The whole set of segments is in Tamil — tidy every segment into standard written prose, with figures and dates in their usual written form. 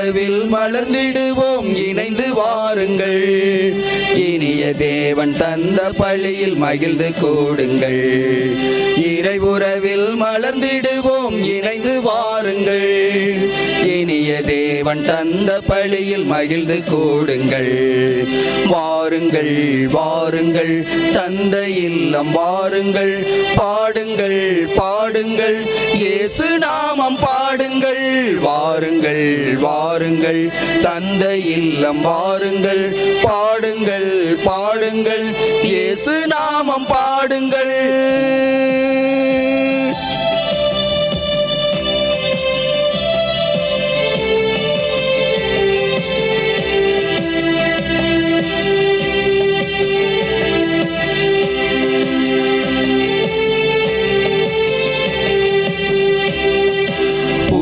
உறவில் மலர்ந்திடுவோம் இணைந்து வாருங்கள். இனிய தேவன் தந்த பழியில் மகிழ்ந்து கூடுங்கள். இறை உறவில் மலர்ந்திடுவோம் இணைந்து வாருங்கள். இனிய தேவன் தந்த பழியில் மகிழ்ந்து கூடுங்கள். வாருங்கள் வாருங்கள் தந்தை இல்லம் வாருங்கள். பாடுங்கள் பாடுங்கள் இயேசு நாமம் பாடுங்கள். வாருங்கள் வாருங்கள் தந்தை இல்லம் வாருங்கள். பாடுங்கள் பாடுங்கள் இயேசு நாமம் பாடுங்கள்.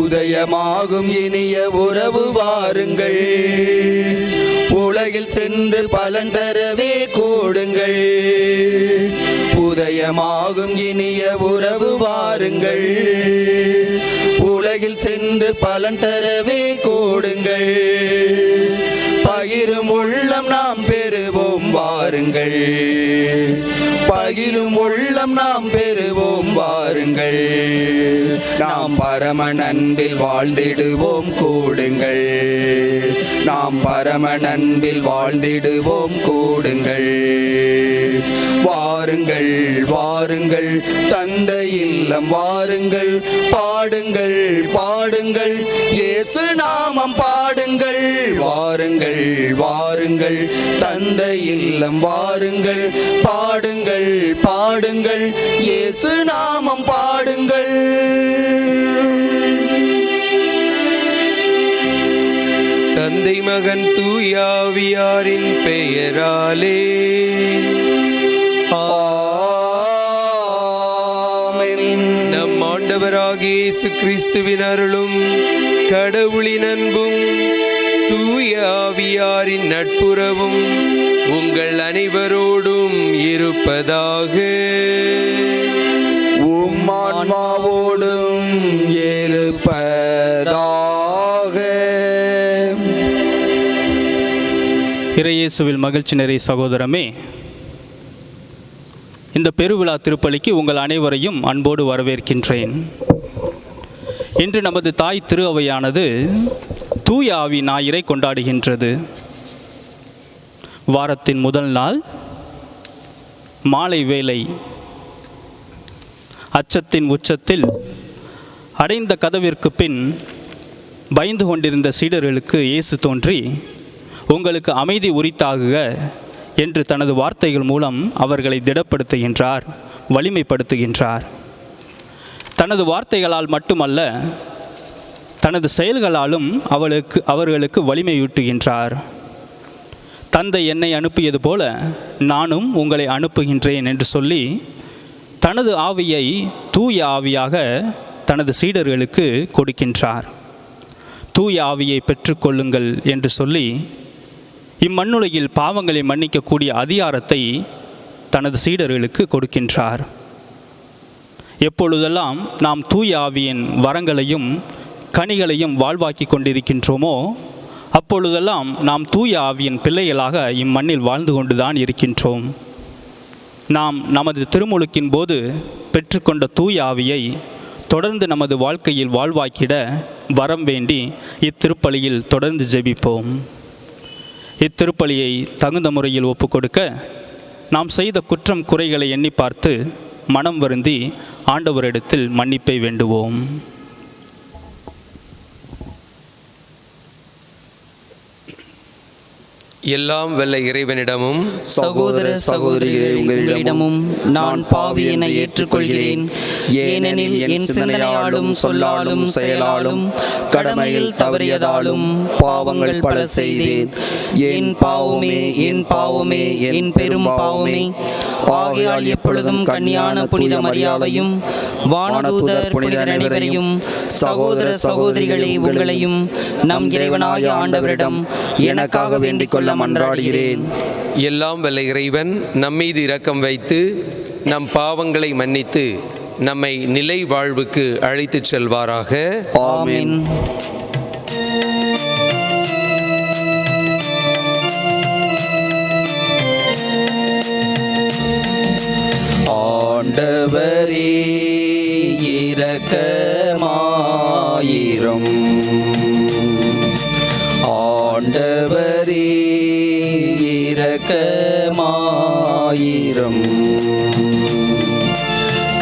உதயமாகும் இனிய உறவு வாருங்கள். உலகில் சென்று பலன் தரவே கூடுங்கள். உதயமாகும் இனிய உறவு வாருங்கள். உலகில் சென்று பலன் தரவே கூடுங்கள். பகிரும் உள்ளம் நாம் பெறுவோம் வாருங்கள். பகிரும் உள்ளம் நாம் பெறுவோம் வாருங்கள். நாம் பரம அன்பில் வாழ்ந்திடுவோம் கூடுங்கள். நாம் பரம அன்பில் வாழ்ந்திடுவோம் கூடுங்கள். வாருங்கள் வாருங்கள் தந்தை இல்லம் வாருங்கள். பாடுங்கள் பாடுங்கள் இயேசு நாமம் பாடுங்கள். வாருங்கள் வாருங்கள் தந்தை இல்லம் வாருங்கள். பாடுங்கள் பாடுங்கள் இயேசு நாமம் பாடுங்கள். தந்தை மகன் தூய ஆவியாரின் பெயராலே நம் ஆண்டவராகிய இயேசு கிறிஸ்துவின் அருளும் கடவுளின் அன்பும் தூய ஆவியாரின் நட்புறவும் உங்கள் அனைவரோடும் இருப்பதாக. உம் ஆன்மாவோடும் இருப்பதாக. இறையேசுவில் மகிழ்ச்சி நிறை சகோதரமே, இந்த பெருவிழா திருப்பலிக்கு உங்கள் அனைவரையும் அன்போடு வரவேற்கின்றேன். இன்று நமது தாய் திரு அவையானது தூய ஆவி ஞாயிறை கொண்டாடுகின்றது. வாரத்தின் முதல் நாள் மாலை வேளை அச்சத்தின் உச்சத்தில் அடைந்த கதவிற்கு பின் பயந்து கொண்டிருந்த சீடர்களுக்கு இயேசு தோன்றி, உங்களுக்கு அமைதி உரித்தாகுக என்று தனது வார்த்தைகள் மூலம் அவர்களை திடப்படுத்துகின்றார், வலிமைப்படுத்துகின்றார். தனது வார்த்தைகளால் மட்டுமல்ல, தனது செயல்களாலும் அவர்களுக்கு வலிமையூட்டுகின்றார். தந்தை என்னை அனுப்பியது போல நானும் உங்களை அனுப்புகின்றேன் என்று சொல்லி தனது ஆவியை தூய ஆவியாக தனது சீடர்களுக்கு கொடுக்கின்றார். தூய ஆவியை பெற்றுக்கொள்ளுங்கள் என்று சொல்லி இம்மண்ணுலகில் பாவங்களை மன்னிக்கக்கூடிய அதிகாரத்தை தனது சீடர்களுக்கு கொடுக்கின்றார். எப்பொழுதெல்லாம் நாம் தூய ஆவியின் வரங்களையும் கனிகளையும் வாழ்வாக்கி கொண்டிருக்கின்றோமோ அப்பொழுதெல்லாம் நாம் தூய ஆவியின் பிள்ளைகளாக இம்மண்ணில் வாழ்ந்து கொண்டுதான் இருக்கின்றோம். நாம் நமது திருமுழுக்கின் போது பெற்றுக்கொண்ட தூய ஆவியை தொடர்ந்து நமது வாழ்க்கையில் வாழ்வாக்கிட வரம் வேண்டி இத்திருப்பலியில் தொடர்ந்து ஜெபிப்போம். இத்திருப்பலியை தகுந்த முறையில் ஒப்புக்கொடுக்க நாம் செய்த குற்றம் குறைகளை எண்ணி பார்த்து மனம் வருந்தி ஆண்டவரிடத்தில் மன்னிப்பை வேண்டுவோம். எல்லாம் வல்ல இறைவனிடமும் சகோதர சகோதரிகளே உங்களிடமும் நான் பாவியனை ஏற்றுக்கொள்கிறேன். ஏனெனில் என் சிந்தனையாலும் சொல்லாலும் செயலாலும் கடமையில் தவறியதாலும் பாவங்கள் பல செய்தேன். என் பாவமே என் பாவமே என் பெரும் பாவமே. ஆகையால் எப்பொழுதும் கன்னியான புனித மரியாவையும் வானதூதர் புனிதர் அனைவரையும் சகோதர சகோதரிகளே உங்களையும் நம் இறைவனாகிய ஆண்டவரிடம் எனக்காக வேண்டிக் கொள்ள மன்றாடுகிறேன். எல்லாம் வல்ல இறைவன் நம்மீது இரக்கம் வைத்து நம் பாவங்களை மன்னித்து நம்மை நிலை வாழ்வுக்கு அழைத்துச் செல்வாராக. ஆமென். ஆண்டவரே இரக்கமாயிரும். ஆண்டவரே இரக்கமாயிரும்.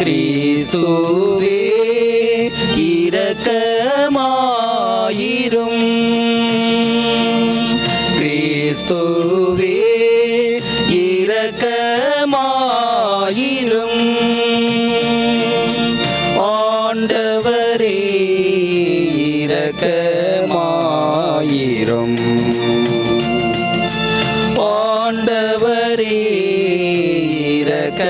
கிறிஸ்துவே இரக்கமாயிரும். கிறிஸ்துவே இரக்கமாயிரும். ஆண்டவரே இரக்கமாயிரும். ஆண்டவரே இரக்கமாயிரும்.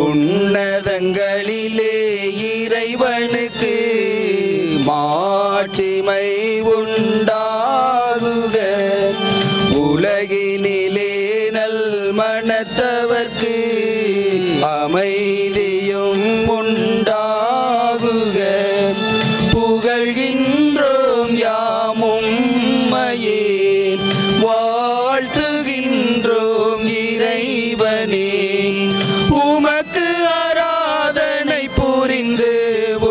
உன்னதங்களிலே இறைவனுக்கு மாட்சிமை உண்டாகுக. உலகினிலே நல் மனத்தவர்க்கு அமைதியும் உண்டாகுக. புகழ்கின்றோம் யாமும் மையே, வாழ்த்துகின்றோம் இறைவனே. உமக்கு ஆராதனை புரிந்து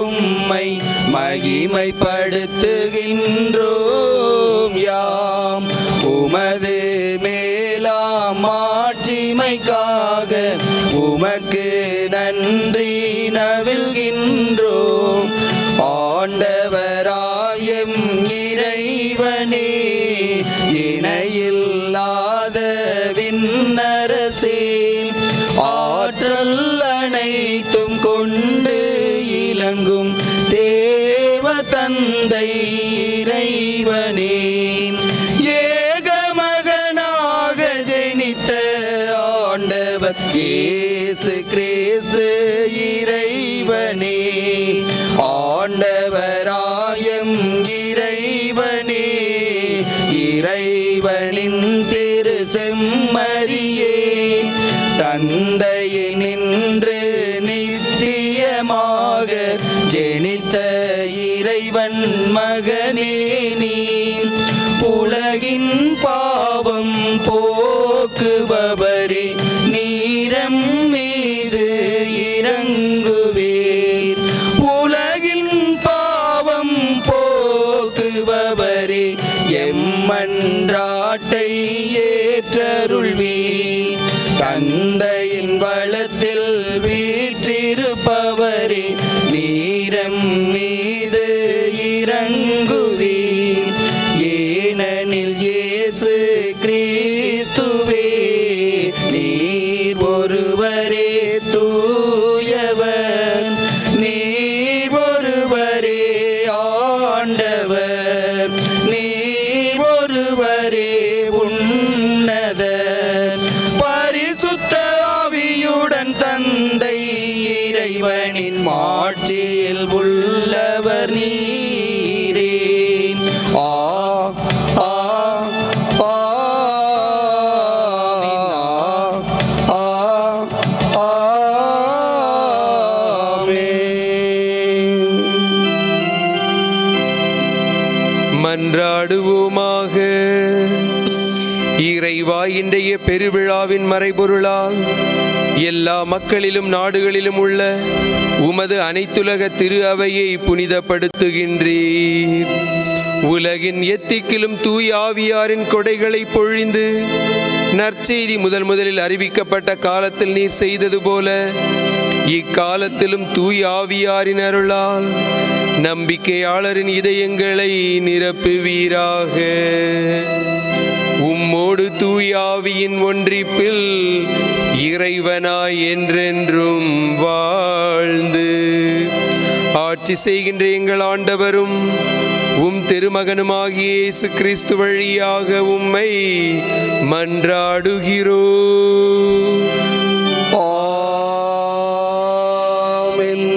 உம்மை மகிமைப்படுத்துகின்றோம் யாம். உமது மேலாம் மாட்சிமைக்காக உமக்கு நன்றி நவில்கின்றோம். ஆண்டவராயம் இறைவனே, இணையில்லாத விண்ணரசே, ஆற்றல் அனைத்தும் கொண்டு இலங்கும் தேவ தந்தை இறைவனே, ஏகமகனாக ஜனித்த ஆண்டவர் இயேசு கிறிஸ்து இறைவனே. ஆண்டவராயம் இறைவனே, இறைவனின் திரு செம்மறியே, தந்தையில் நின்று நித்தியமாக ஜெனித்த இறைவன் மகனே நீர். உலகின் பாவம் போக்குபவரே, நீரம் மீது இறங்குவீர். உலகின் பாவம் போக்குபவரே, எம்மன்றாட்டை ஏற்றருள்வீர். தந்தையின் வளத்தில் வீற்றிருப்பவரே, நீரம் மீது இறங்குவீர். ஏனெனில் இயேசு கிறிஸ்துவே, நீர் ஒருவரே தூயவர். நீர் ஒருவரே ஆண்டவர். நீர் ஒருவரே உன்னதர். பரிசுத்த ஆவியுடன் தந்தை இறைவனின் மாட்சியில் உள்ளவர் நீரே. ஆ ஆ ஆ ஆ ஆமென். மன்றாடுவோமாக. இறைவா, இன்றைய பெருவிழாவின் மறைபொருளால் எல்லா மக்களிலும் நாடுகளிலும் உள்ள உமது அனைத்துலக திரு அவையை புனிதப்படுத்துகின்றீர். உலகின் எத்திக்கிலும் தூய ஆவியாரின் கொடைகளை பொழிந்து நற்செய்தி முதலில் அறிவிக்கப்பட்ட காலத்தில் நீர் செய்தது போல இக்காலத்திலும் தூய ஆவியாரின் அருளால் நம்பிக்கையாளரின் இதயங்களை நிரப்புவீராக. உம்மோடு தூய ஆவியின் ஒன்றிப்பில் இறைவனாய் என்றென்றும் வாழ்ந்து ஆட்சி செய்கின்ற எங்கள் ஆண்டவரும் உம் திருமகனுமாகிய இயேசு கிறிஸ்து வழியாக உம்மை மன்றாடுகிறோம். ஆமென்.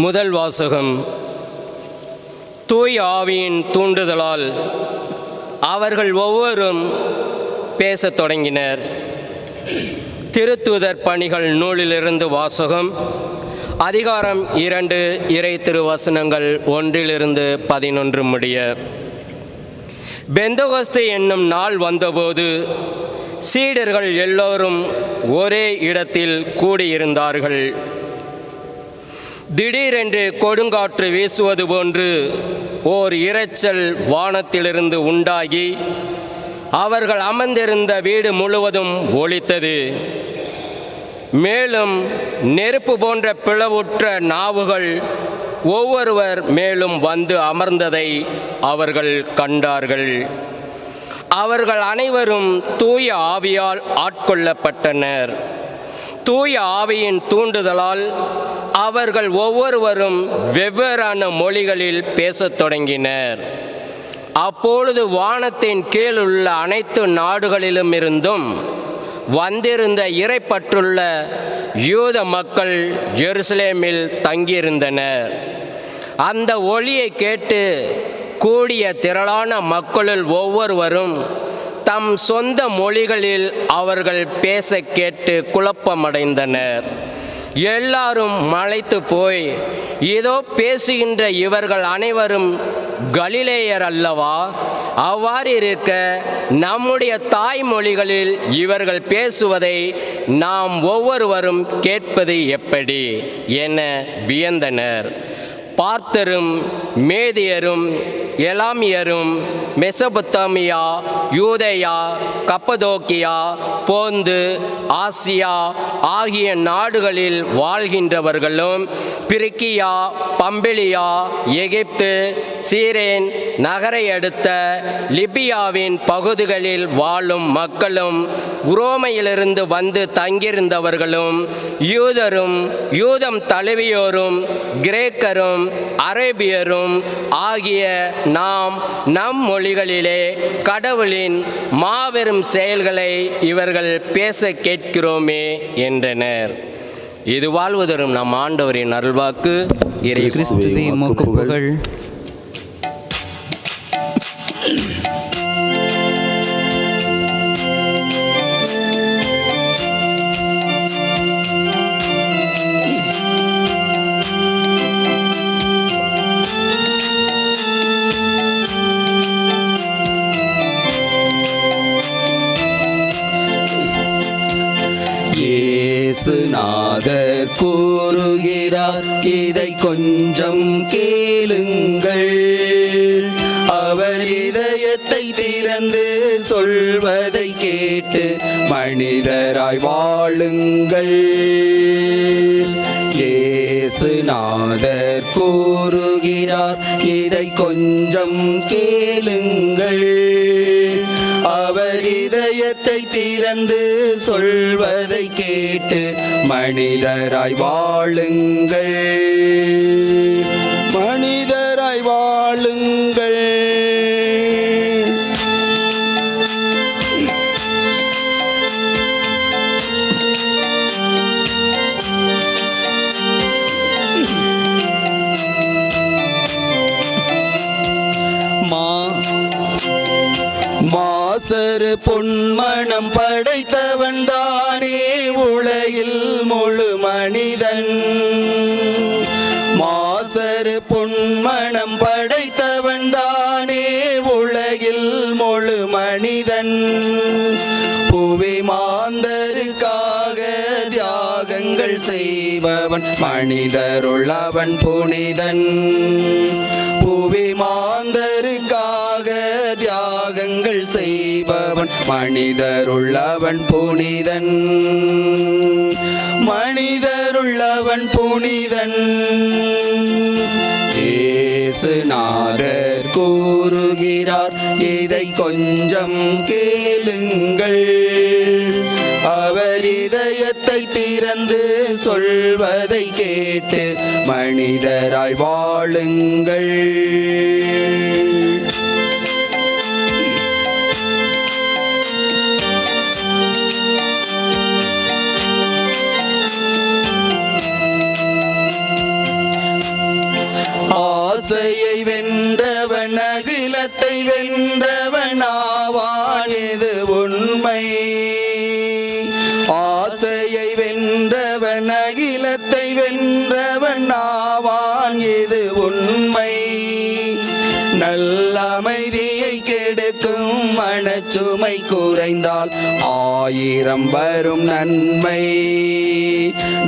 முதல் வாசகம். தூய ஆவியின் தூண்டுதலால் அவர்கள் ஒவ்வொருவரும் பேசத் தொடங்கினர். திருத்தூதர் பணிகள் நூலிலிருந்து வாசகம். அதிகாரம் 2, இறை திருவசனங்கள் 1-11 முடிய. பெந்தகோஸ்து என்னும் நாள் வந்தபோது சீடர்கள் எல்லோரும் ஒரே இடத்தில் கூடியிருந்தார்கள். திடீரென்று கொடுங்காற்று வீசுவது போன்று ஓர் இரைச்சல் வானத்திலிருந்து உண்டாகி அவர்கள் அமர்ந்திருந்த வீடு முழுவதும் ஒலித்தது. மேலும் நெருப்பு போன்ற பிளவுற்ற நாவுகள் ஒவ்வொருவர் மேலும் வந்து அமர்ந்ததை அவர்கள் கண்டார்கள். அவர்கள் அனைவரும் தூய ஆவியால் ஆட்கொள்ளப்பட்டனர். தூய ஆவியின் தூண்டுதலால் அவர்கள் ஒவ்வொருவரும் வெவ்வேறான மொழிகளில் பேசத் தொடங்கினர். அப்பொழுது வானத்தின் கீழ் உள்ள அனைத்து நாடுகளிலும் இருந்தும் வந்திருந்த இறைப்பற்றுள்ள யூத மக்கள் எருசலேமில் தங்கியிருந்தனர். அந்த ஒலியை கேட்டு கூடிய திரளான மக்களுள் ஒவ்வொருவரும் தம் சொந்த மொழிகளில் அவர்கள் பேச கேட்டு குழப்பமடைந்தனர். எல்லாரும் மலைத்து போய், ஏதோ பேசுகின்ற இவர்கள் அனைவரும் கலிலேயர் அல்லவா? அவ்வாறு இருக்க நம்முடைய தாய்மொழிகளில் இவர்கள் பேசுவதை நாம் ஒவ்வொருவரும் கேட்பது எப்படி என வியந்தனர். பார்த்தரும் மேதியரும் எலாமியரும் மெசபொத்தாமியா, யூதேயா, கப்பதோக்கியா, போந்து, ஆசியா ஆகிய நாடுகளில் வாழ்கின்றவர்களும், பிரிக்கியா, பம்பிலியா, எகிப்து, சீரேன் நகரை அடுத்த லிபியாவின் பகுதிகளில் வாழும் மக்களும், உரோமையிலிருந்து வந்து தங்கியிருந்தவர்களும், யூதரும் யூதம் தழுவியோரும், கிரேக்கரும் அரேபியரும் ஆகிய நாம் நம் மொழிகளிலே கடவுளின் மாபெரும் செயல்களை இவர்கள் பேச கேட்கிறோமே என்றனர். இது வாழ்வதரும் நம் ஆண்டவரின் அருள்வாக்கு. கிறிஸ்துவே உமக்கு புகழ். இயேசுநாதர் கூறுகிறார், இதை கொஞ்சம் கேளுங்கள். அவர் இதயத்தை திறந்து சொல்வதை கேட்டு மனிதராய் வாழுங்கள். இயேசுநாதர் கூறுகிறார், இதை கொஞ்சம் கேளுங்கள். அவர் இதயத்தை திறந்து சொல்வதை கேட்டு மனிதராய் வாழுங்கள். மனிதராய் வாழுங்கள். மாசரு பொன்மணம் படைத்தவன் தானே உலகில் முழு மனிதன். மாசரு பொன்மணம் படைத்தவன் தானே உலகில் முழு மனிதன். புவி மாந்தருக்காக தியாகங்கள் செய்பவன் மனிதருள் அவன் புனிதன். புவி மாந்தருக்காக தியாகங்கள் செய்பவன் மனிதருள் அவன் புனிதன். மனிதருள் அவன் புனிதன். இயேசுநாதர் கூறுகிறார், இதை கொஞ்சம் கேளுங்கள். அவர் இதயத்தை திறந்து சொல்வதை கேட்டு மனிதராய் வாழுங்கள். ஆசையை வென்றவன் ஆவான் இது உண்மை. ஆசையை வென்றவன் அகிலத்தை வென்றவன் ஆவான் இது உண்மை. நல்ல அமைதியை கெடுக்கும் மனச்சுமை குறைந்தால் 1000 வரும் நன்மை.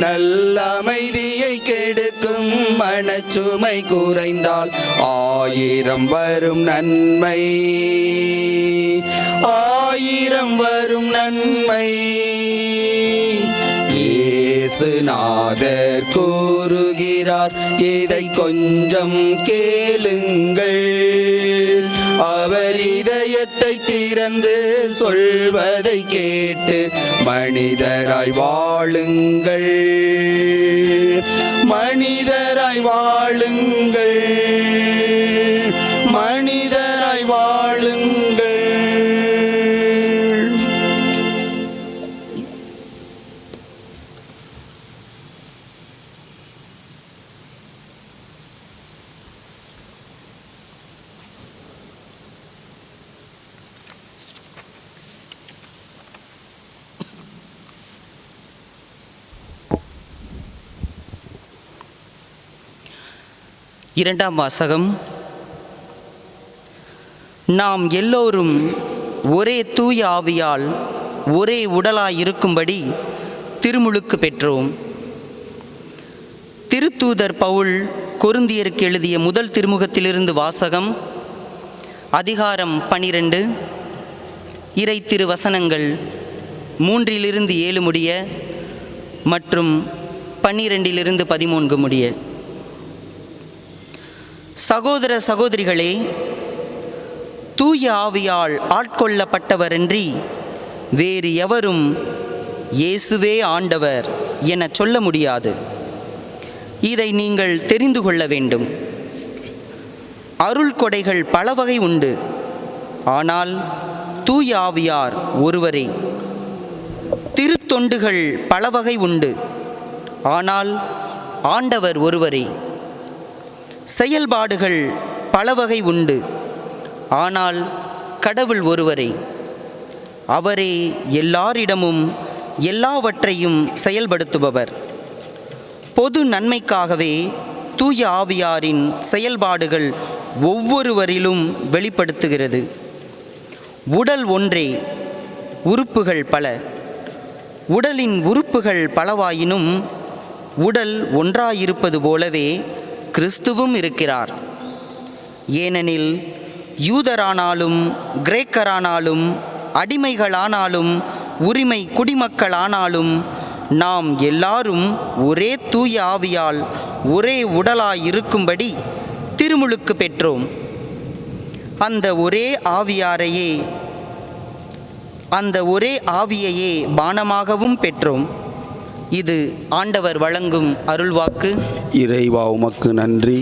நல்ல அமைதியை கெடுக்கும் மனச்சுமை குறைந்தால் 1000 வரும் நன்மை. 1000 வரும் நன்மை. இயேசுநாதர் கூறுகிறார், இதை கொஞ்சம் கேளுங்கள். அவர் இதயத்தை திறந்து சொல்வதை கேட்டு மனிதராய் வாழுங்கள். மனிதராய் வாழுங்கள். மனிதராய் வாழுங்கள். இரண்டாம் வாசகம். நாம் எல்லோரும் ஒரே தூய ஆவியால் ஒரே உடலாய் இருக்கும்படி திருமுழுக்கு பெற்றோம். திருத்தூதர் பவுல் கொரிந்தியருக்கு எழுதிய முதல் திருமுகத்திலிருந்து வாசகம். அதிகாரம் 12, இறை திருவசனங்கள் 3-7 முடிய மற்றும் 12-13 முடிய. சகோதர சகோதரிகளே, தூய ஆவியால் ஆட்கொள்ளப்பட்டவரின்றி வேறு எவரும் இயேசுவே ஆண்டவர் என சொல்ல முடியாது. இதை நீங்கள் தெரிந்து கொள்ள வேண்டும். அருள் கொடைகள் பல வகை உண்டு, ஆனால் தூய ஆவியார் ஒருவரே. திருத்தொண்டுகள் பல வகை உண்டு, ஆனால் ஆண்டவர் ஒருவரே. செயல்பாடுகள் பல வகை உண்டு, ஆனால் கடவுள் ஒருவரே. அவரே எல்லாரிடமும் எல்லாவற்றையும் செயல்படுத்துபவர். பொது நன்மைக்காகவே தூய ஆவியாரின் செயல்பாடுகள் ஒவ்வொருவரிலும் வெளிப்படுத்துகிறது. உடல் ஒன்றே, உறுப்புகள் பல. உடலின் உறுப்புகள் பலவாயினும் உடல் ஒன்றாயிருப்பது போலவே கிறிஸ்துவும் இருக்கிறார். ஏனெனில் யூதரானாலும் கிரேக்கரானாலும் அடிமைகளானாலும் உரிமை குடிமக்களானாலும் நாம் எல்லாரும் ஒரே தூய ஆவியால் ஒரே உடலாய் இருக்கும்படி திருமுழுக்கு பெற்றோம். அந்த ஒரே ஆவியையே பானமாகவும் பெற்றோம். இது ஆண்டவர் வழங்கும் அருள்வாக்கு. இறைவா, உமக்கு நன்றி.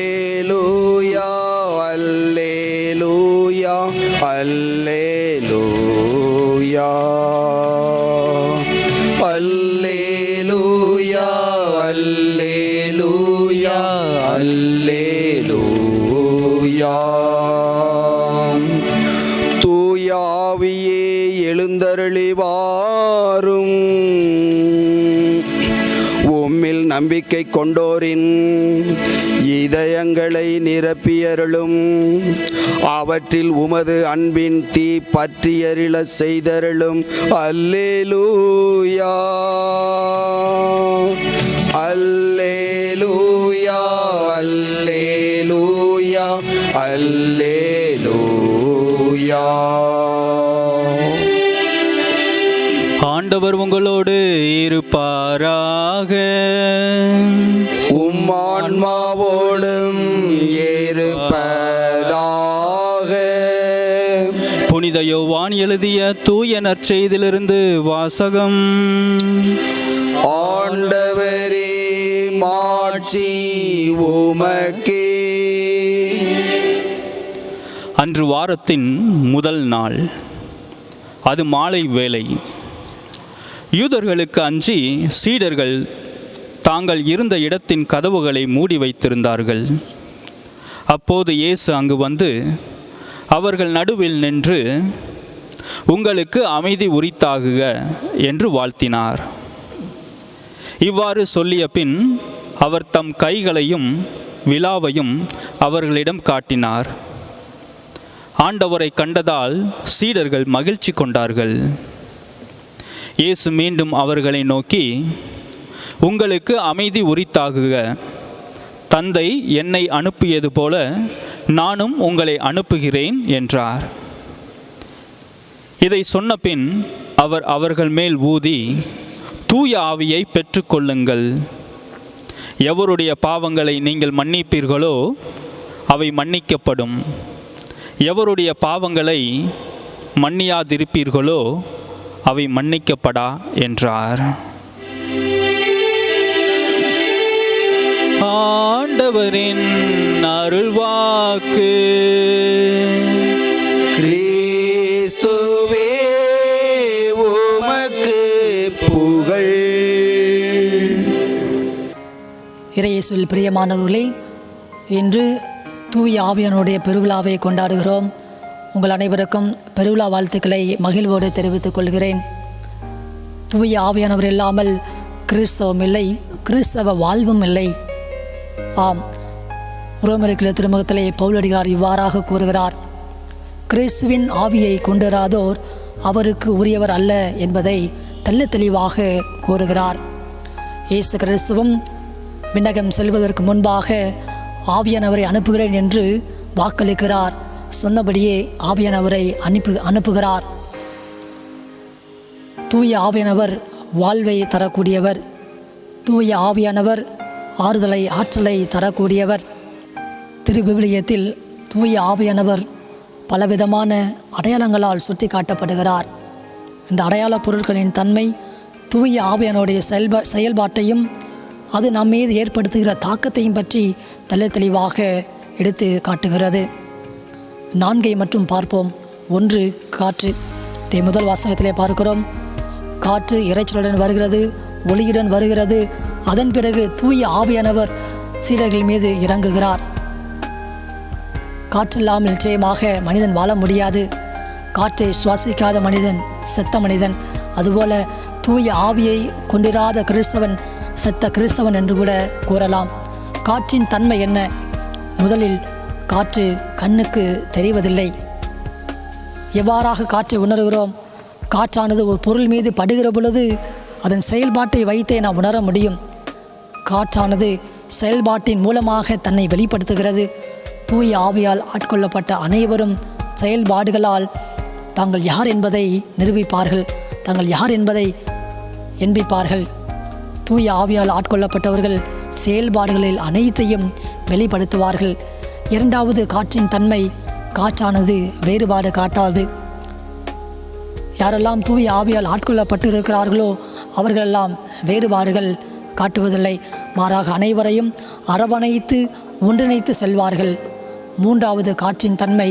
அல்லேலூயா, அல்லேலூயா, அல்லேலூயா. அல்லேலூயா, அல்லேலூயா, அல்லேலூயா. தூய ஆவியே எழுந்தருளி வாரும். உம்மில் நம்பிக்கை கொண்டோரின் இதயங்களை நிரப்பியருளும். அவற்றில் உமது அன்பின் தீ பற்றியருள செய்தருளும். அல்லேலூயா, அல்லேலூயா, அல்லேலூயா, அல்லேலூயா. ஆண்டவர் உங்களோடு இருப்பாராக. உம்மான்மாவோடும் இருப்பதாக. புனித யோவான் எழுதிய தூய நற்செய்தியிலிருந்து வாசகம். ஆண்டவரே, மாட்சி உமக்கே. அன்று வாரத்தின் முதல் நாள் அது மாலை வேளை. யூதர்களுக்கு அஞ்சி சீடர்கள் தாங்கள் இருந்த இடத்தின் கதவுகளை மூடி வைத்திருந்தார்கள். அப்போது இயேசு அங்கு வந்து அவர்கள் நடுவில் நின்று, உங்களுக்கு அமைதி உரித்தாகுக என்று வாழ்த்தினார். இவ்வாறு சொல்லிய பின் அவர் தம் கைகளையும் விலாவையும் அவர்களிடம் காட்டினார். ஆண்டவரை கண்டதால் சீடர்கள் மகிழ்ச்சி கொண்டார்கள். இயேசு மீண்டும் அவர்களை நோக்கி, உங்களுக்கு அமைதி உரித்தாகுக. தந்தை என்னை அனுப்பியது போல நானும் உங்களை அனுப்புகிறேன் என்றார். இதை சொன்ன பின் அவர் அவர்கள் மேல் ஊதி, தூய ஆவியை பெற்றுக்கொள்ளுங்கள். எவருடைய பாவங்களை நீங்கள் மன்னிப்பீர்களோ அவை மன்னிக்கப்படும். எவருடைய பாவங்களை மன்னியாதிருப்பீர்களோ அவை மன்னிக்கப்படா என்றார். ஆண்டவரின் அருள்வாக்கு. கிறிஸ்துவே உமக்கு புகழ். இறையேசுவில் பிரியமானவர்களே, இன்று தூய ஆவியானுடைய பெருவிழாவை கொண்டாடுகிறோம். உங்கள் அனைவருக்கும் பெருவிழா வாழ்த்துக்களை மகிழ்வோடு தெரிவித்துக் கொள்கிறேன். தூய ஆவியானவர் இல்லாமல் கிறிஸ்தவம் இல்லை, கிறிஸ்தவ வாழ்வும் இல்லை. ஆம், ரோமருக்கு திருமுகத்திலே பவுலடியார் இவ்வாறாக கூறுகிறார், கிறிஸ்துவின் ஆவியை கொண்டிராதோர் அவருக்கு உரியவர் அல்ல என்பதை தெள்ள தெளிவாக கூறுகிறார். இயேசு கிறிஸ்துவும் விண்ணகம் செல்வதற்கு முன்பாக ஆவியானவரை அனுப்புகிறேன் என்று வாக்களிக்கிறார். சொன்னபடியே ஆவியானவரை அனுப்புகிறார். தூய ஆவியானவர் வாழ்வை தரக்கூடியவர். தூய ஆவியானவர் ஆறுதலை, ஆற்றலை தரக்கூடியவர். திருவிவிலியத்தில் தூய ஆவியானவர் பலவிதமான அடையாளங்களால் சுட்டி காட்டப்படுகிறார். இந்த அடையாள பொருட்களின் தன்மை தூய ஆவியானுடைய செயல்பாட்டையும் அது நம் மீது ஏற்படுத்துகிற தாக்கத்தையும் பற்றி தெளிவாக எடுத்து காட்டுகிறது. 4 மட்டும் பார்ப்போம். 1, காற்று. முதல் வாசகத்திலே பார்க்கிறோம், காற்று இரைச்சலுடன் வருகிறது, ஒளியுடன் வருகிறது. அதன் பிறகு தூய ஆவியானவர் சீடர்கள் மீது இறங்குகிறார். காற்றில்லாமல் நிச்சயமாக மனிதன் வாழ முடியாது. காற்றை சுவாசிக்காத மனிதன் செத்த மனிதன். அதுபோல தூய ஆவியை கொண்டிராத கிறிஸ்தவன் செத்த கிறிஸ்தவன் என்று கூட கூறலாம். காற்றின் தன்மை என்ன? முதலில் காற்று கண்ணுக்கு தெரிவதில்லை. எவ்வாறாக காற்றை உணர்கிறோம்? காற்றானது ஒரு பொருள் மீது படுகிற பொழுது அதன் செயல்பாட்டை வைத்தே நாம் உணர முடியும். காற்றானது செயல்பாட்டின் மூலமாக தன்னை வெளிப்படுத்துகிறது. தூய ஆவியால் ஆட்கொள்ளப்பட்ட அனைவரும் செயல்பாடுகளால் தாங்கள் யார் என்பதை நிரூபிப்பார்கள், தாங்கள் யார் என்பதை எண்பிப்பார்கள். தூய ஆவியால் ஆட்கொள்ளப்பட்டவர்கள் செயல்பாடுகளில் அனைத்தையும் வெளிப்படுத்துவார்கள். 2வது காற்றின் தன்மை, காற்றானது வேறுபாடு காட்டாது. யாரெல்லாம் தூய ஆவியால் ஆட்கொள்ளப்பட்டு இருக்கிறார்களோ அவர்களெல்லாம் வேறுபாடுகள் காட்டுவதில்லை. மாறாக அனைவரையும் அரவணைத்து ஒன்றிணைத்து செல்வார்கள். 3வது காற்றின் தன்மை,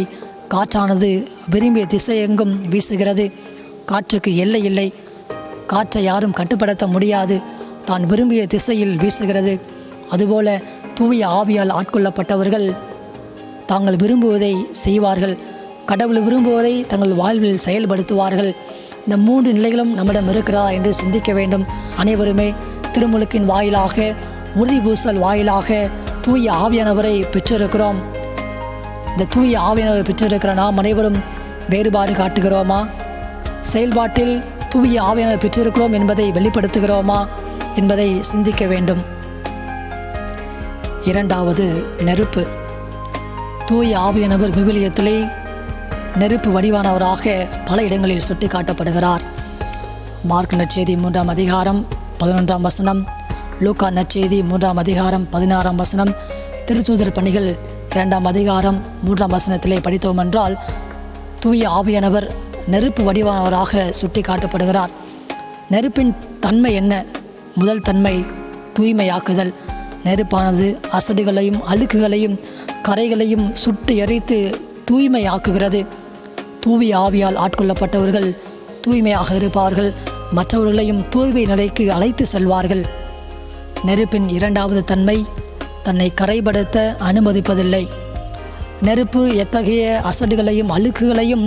காற்றானது விரும்பிய திசையெங்கும் வீசுகிறது. காற்றுக்கு எல்லை இல்லை. காற்றை யாரும் கட்டுப்படுத்த முடியாது. தான் விரும்பிய திசையில் வீசுகிறது. அதுபோல தூய ஆவியால் ஆட்கொள்ளப்பட்டவர்கள் தாங்கள் விரும்புவதை செய்வார்கள். கடவுள் விரும்புவதை தங்கள் வாழ்வில் செயல்படுத்துவார்கள். இந்த 3 நிலைகளும் நம்மிடம் இருக்கிறதா என்று சிந்திக்க வேண்டும். அனைவருமே திருமுழுக்கின் வாயிலாக, உறுதி பூசல் வாயிலாக தூய ஆவியானவரை பெற்றிருக்கிறோம். இந்த தூய ஆவியானவரை பெற்றிருக்கிற நாம் அனைவரும் வேறுபாடு காட்டுகிறோமா? செயல்பாட்டில் தூய ஆவியானவரை பெற்றிருக்கிறோம் என்பதை வெளிப்படுத்துகிறோமா என்பதை சிந்திக்க வேண்டும். 2வது நெருப்பு. தூய ஆவியானவர் விவிலியத்திலே நெருப்பு வடிவானவராக பல இடங்களில் சுட்டி காட்டப்படுகிறார். மார்க் நற்செய்தி 3ஆம் அதிகாரம் 11ஆம் வசனம், லூக்கா நற்செய்தி 3ஆம் அதிகாரம் 16ஆம் வசனம், திருத்தூதர் பணிகள் 2ஆம் அதிகாரம் 3ஆம் வசனத்திலே படித்தோம் என்றால் தூய ஆவியானவர் நெருப்பு வடிவானவராக சுட்டி காட்டப்படுகிறார். நெருப்பின் தன்மை என்ன? முதல் தன்மை தூய்மையாக்குதல். நெருப்பானது அசடுகளையும் அழுக்குகளையும் கரைகளையும் சுட்டு எரித்து தூய்மையாக்குகிறது. தூய ஆவியால் ஆட்கொள்ளப்பட்டவர்கள் தூய்மையாக இருப்பார்கள், மற்றவர்களையும் தூய்மை நிலைக்கு அழைத்து செல்வார்கள். நெருப்பின் இரண்டாவது தன்மை தன்னை கரைபடுத்த அனுமதிப்பதில்லை. நெருப்பு எத்தகைய அசடுகளையும் அழுக்குகளையும்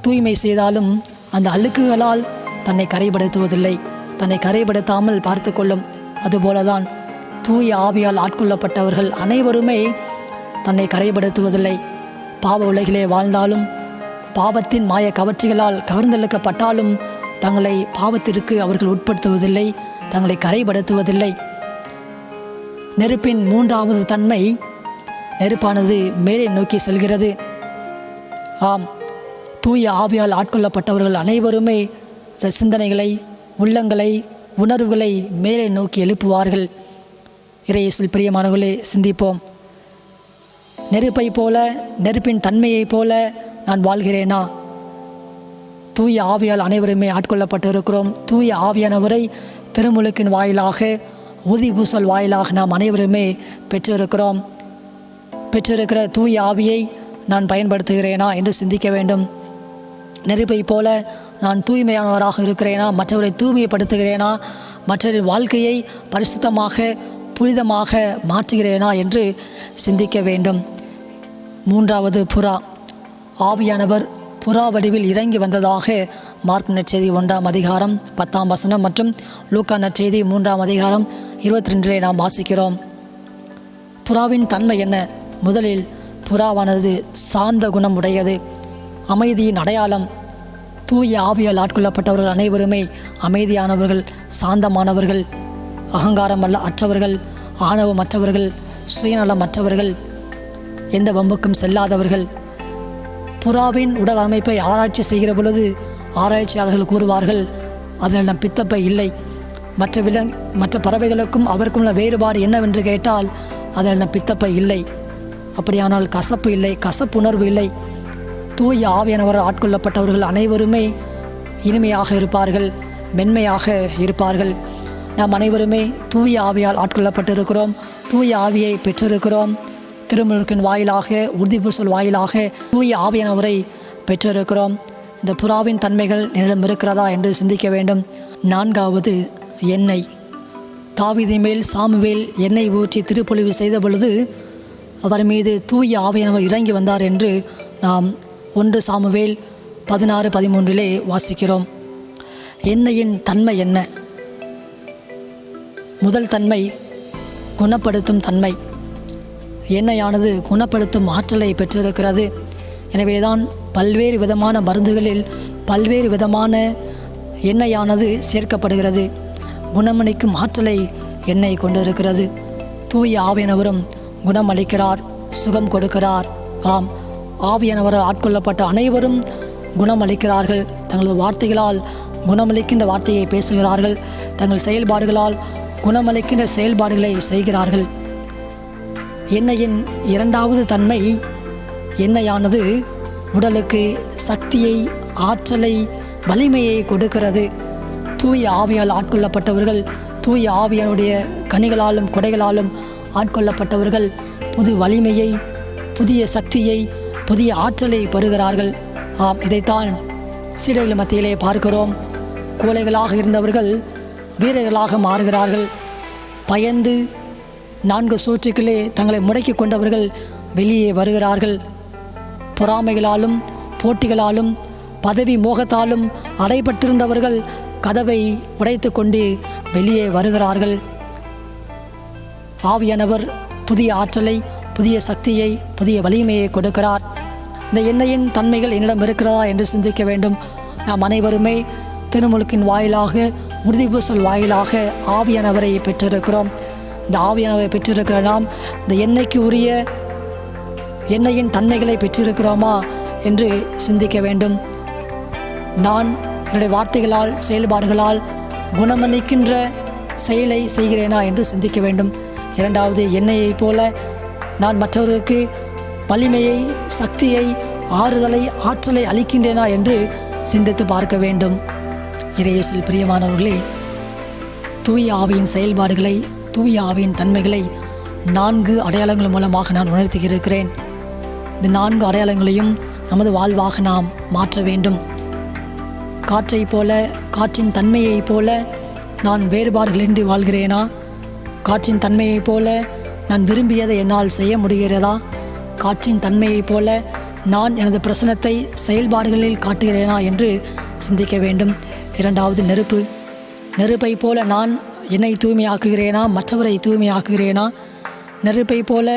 தூய்மை செய்தாலும் அந்த அழுக்குகளால் தன்னை கரைபடுத்துவதில்லை, தன்னை கரைபடுத்தாமல் பார்த்து கொள்ளும். அதுபோலதான் தூய ஆவியால் ஆட்கொள்ளப்பட்டவர்கள் அனைவருமே தன்னை கரைபடுத்துவதில்லை. பாவ உலகிலே வாழ்ந்தாலும் பாவத்தின் மாய கவர்ச்சிகளால் கவர்ந்தெழுக்கப்பட்டாலும் தங்களை பாவத்திற்கு அவர்கள் உட்படுத்துவதில்லை, தங்களை கரைபடுத்துவதில்லை. நெருப்பின் மூன்றாவது தன்மை, நெருப்பானது மேலே நோக்கி செல்கிறது. ஆம், தூய ஆவியால் ஆட்கொள்ளப்பட்டவர்கள் அனைவருமே சிந்தனைகளை, உள்ளங்களை, உணர்வுகளை மேலே நோக்கி எழுப்புவார்கள். இறையேசுவில் பிரியமானவர்களே, சிந்திப்போம். நெருப்பை போல, நெருப்பின் தன்மையைப் போல நான் வாழ்கிறேனா? தூய ஆவியால் அனைவருமே ஆட்கொள்ளப்பட்டிருக்கிறோம். தூய ஆவியானவரை திருமுழுக்கின் வாயிலாக, ஊதி பூசல் வாயிலாக நாம் அனைவருமே பெற்றிருக்கிறோம். பெற்றிருக்கிற தூய ஆவியை நான் பயன்படுத்துகிறேனா என்று சிந்திக்க வேண்டும். நெருப்பை போல நான் தூய்மையானவராக இருக்கிறேனா? மற்றவரை தூய்மைப்படுத்துகிறேனா? மற்றவரின் வாழ்க்கையை பரிசுத்தமாக, புனிதமாக மாற்றுகிறேனா என்று சிந்திக்க வேண்டும். மூன்றாவது, புறா. ஆவியானவர் புறா வடிவில் இறங்கி வந்ததாக மார்க் நற்செய்தி 1ஆம் அதிகாரம் 10ஆம் வசனம் மற்றும் லூக்கா நற்செய்தி 3ஆம் அதிகாரம் 22 நாம் வாசிக்கிறோம். புறாவின் தன்மை என்ன? முதலில் புறாவானது சாந்த குணம் உடையது, அமைதியின் அடையாளம். தூய ஆவியால் ஆட்கொள்ளப்பட்டவர்கள் அனைவருமே அமைதியானவர்கள், சாந்தமானவர்கள், அகங்காரம் அற்றவர்கள், ஆணவமற்றவர்கள், சுயநலமற்றவர்கள், எந்த வம்புக்கும் செல்லாதவர்கள். புறாவின் உடல் அமைப்பை ஆராய்ச்சி செய்கிற பொழுது ஆராய்ச்சியாளர்கள் கூறுவார்கள், அதில் பித்தப்பை இல்லை. மற்ற பறவைகளுக்கும் அவருக்கும் உள்ள வேறுபாடு என்னவென்று கேட்டால் அதில் பித்தப்பை இல்லை. அப்படியானால் கசப்பு இல்லை, கசப்பு உணர்வு இல்லை. தூய ஆவியானவர் ஆட்கொள்ளப்பட்டவர்கள் அனைவருமே இனிமையாக இருப்பார்கள், மென்மையாக இருப்பார்கள். நாம் அனைவருமே தூய ஆவியால் ஆட்கொள்ளப்பட்டிருக்கிறோம், தூய ஆவியை பெற்றிருக்கிறோம். திருமுழுக்கின் வாயிலாக, உறுதிப்பூசல் வாயிலாக தூய ஆவியானவரை பெற்றிருக்கிறோம். இந்த புறாவின் தன்மைகள் என்னிடம் இருக்கிறதா என்று சிந்திக்க வேண்டும். நான்காவது, எண்ணெய். தாவீது மேல் சாமுவேல் எண்ணெய் ஊற்றி திருப்பொழிவு செய்த பொழுது அவர் மீது தூய ஆவியானவர் இறங்கி வந்தார் என்று நாம் 1 சாமுவேல் 16-13 வாசிக்கிறோம். எண்ணெயின் தன்மை என்ன? முதல் தன்மை குணப்படுத்தும் தன்மை. எண்ணெயானது குணப்படுத்தும் ஆற்றலை பெற்றிருக்கிறது. எனவேதான் பல்வேறு விதமான மருந்துகளில் பல்வேறு விதமான எண்ணெயானது சேர்க்கப்படுகிறது. குணமளிக்கும் ஆற்றலை எண்ணெய் கொண்டிருக்கிறது. தூய ஆவியானவரும் குணமளிக்கிறார், சுகம் கொடுக்கிறார். ஆம், ஆவியானவரால் ஆட்கொள்ளப்பட்ட அனைவரும் குணமளிக்கிறார்கள். தங்களது வார்த்தைகளால் குணமளிக்கின்ற வார்த்தையை பேசுகிறார்கள், தங்கள் செயல்பாடுகளால் குணமளிக்கின்ற செயல்பாடுகளை செய்கிறார்கள். எண்ணெயின் இரண்டாவது தன்மை, எண்ணெயானது உடலுக்கு சக்தியை, ஆற்றலை, வலிமையை கொடுக்கிறது. தூய ஆவியால் ஆட்கொள்ளப்பட்டவர்கள், தூய ஆவியானுடைய கனிகளாலும் கொடைகளாலும் ஆட்கொள்ளப்பட்டவர்கள் புது வலிமையை, புதிய சக்தியை, புதிய ஆற்றலை பெறுகிறார்கள். ஆம், இதைத்தான் சீடர்கள் மத்தியிலே பார்க்கிறோம். கோழைகளாக இருந்தவர்கள் வீரர்களாக மாறுகிறார்கள். பயந்து 4 சூற்றுக்களே தங்களை முடக்கி கொண்டவர்கள் வெளியே வருகிறார்கள். பொறாமைகளாலும் போட்டிகளாலும் பதவி மோகத்தாலும் அடைபட்டிருந்தவர்கள் கதவை உடைத்து கொண்டு வெளியே வருகிறார்கள். ஆவியானவர் புதிய ஆற்றலை, புதிய சக்தியை, புதிய வலிமையை கொடுக்கிறார். இந்த எண்ணெயின் தன்மைகள் என்னிடம் இருக்கிறதா என்று சிந்திக்க வேண்டும். நாம் அனைவருமே திருமுழுக்கின் வாயிலாக, உறுதிப்பூசல் வாயிலாக ஆவியானவரை பெற்றிருக்கிறோம். இந்த ஆவியானவரை பெற்றிருக்கிற நாம் இந்த எண்ணெய்க்கு உரிய எண்ணெயின் தன்மைகளை பெற்றிருக்கிறோமா என்று சிந்திக்க வேண்டும். நான் என்னுடைய வார்த்தைகளால், செயல்பாடுகளால் குணமளிக்கின்ற செயலை செய்கிறேனா என்று சிந்திக்க வேண்டும். இரண்டாவது, எண்ணெயைப் போல நான் மற்றவர்களுக்கு வலிமையை, சக்தியை, ஆறுதலை, ஆற்றலை அளிக்கின்றேனா என்று சிந்தித்து பார்க்க வேண்டும். இறையேசுவில் பிரியமானவர்களே, தூய ஆவியின் செயல்பாடுகளை, தூய ஆவியின் தன்மைகளை 4 அடையாளங்கள் மூலமாக நான் உணர்த்தியிருக்கிறேன். இந்த 4 அடையாளங்களையும் நமது வாழ்வாக நாம் மாற்ற வேண்டும். காற்றைப் போல, காற்றின் தன்மையைப் போல நான் வேறுபாடுகளின்றி வாழ்கிறேனா? காற்றின் தன்மையைப் போல நான் விரும்பியதை என்னால் செய்ய முடிகிறதா? காற்றின் தன்மையைப் போல நான் எனது பிரசனத்தை செயல்பாடுகளில் காட்டுகிறேனா என்று சிந்திக்க வேண்டும். இரண்டாவது, நெருப்பு. நெருப்பை போல நான் என்னை தூய்மையாக்குகிறேனா? மற்றவரை தூய்மையாக்குகிறேனா? நெருப்பை போல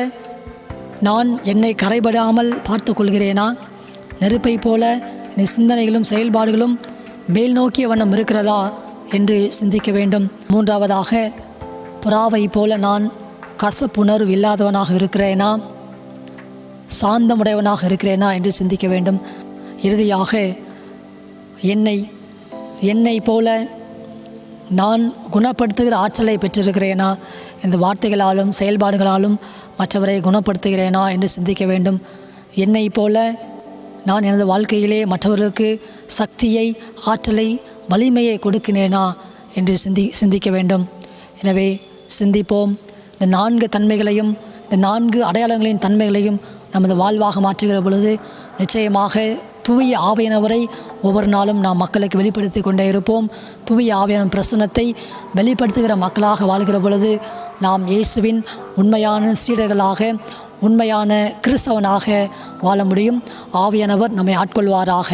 நான் என்னை கரைபடாமல் பார்த்து கொள்கிறேனா? நெருப்பை போல என் சிந்தனைகளும் செயல்பாடுகளும் மேல் நோக்கிய வண்ணம் இருக்கிறதா என்று சிந்திக்க வேண்டும். மூன்றாவதாக, புறாவை போல நான் கசப்புணர்வு இல்லாதவனாக இருக்கிறேனா? சாந்தமுடையவனாக இருக்கிறேனா என்று சிந்திக்க வேண்டும். இறுதியாக, என்னை போல நான் குணப்படுத்துகிற ஆற்றலை பெற்றிருக்கிறேனா? இந்த வார்த்தைகளாலும் செயல்பாடுகளாலும் மற்றவரை குணப்படுத்துகிறேனா என்று சிந்திக்க வேண்டும். என்னை போல நான் எனது வாழ்க்கையிலே மற்றவர்களுக்கு சக்தியை, ஆற்றலை, வலிமையை கொடுக்கிறேனா என்று சிந்திக்க வேண்டும். எனவே சிந்திப்போம். இந்த 4 தன்மைகளையும், இந்த 4 அடையாளங்களின் தன்மைகளையும் நமது வாழ்வாக மாற்றுகிற பொழுது நிச்சயமாக தூய ஆவியானவரை ஒவ்வொரு நாளும் நாம் மக்களுக்கு வெளிப்படுத்தி கொண்டே இருப்போம். தூய ஆவியான பிரசன்னத்தை வெளிப்படுத்துகிற மக்களாக வாழ்கிற பொழுது நாம் இயேசுவின் உண்மையான சீடர்களாக, உண்மையான கிறிஸ்தவனாக வாழ முடியும். ஆவியானவர் நம்மை ஆட்கொள்வாராக.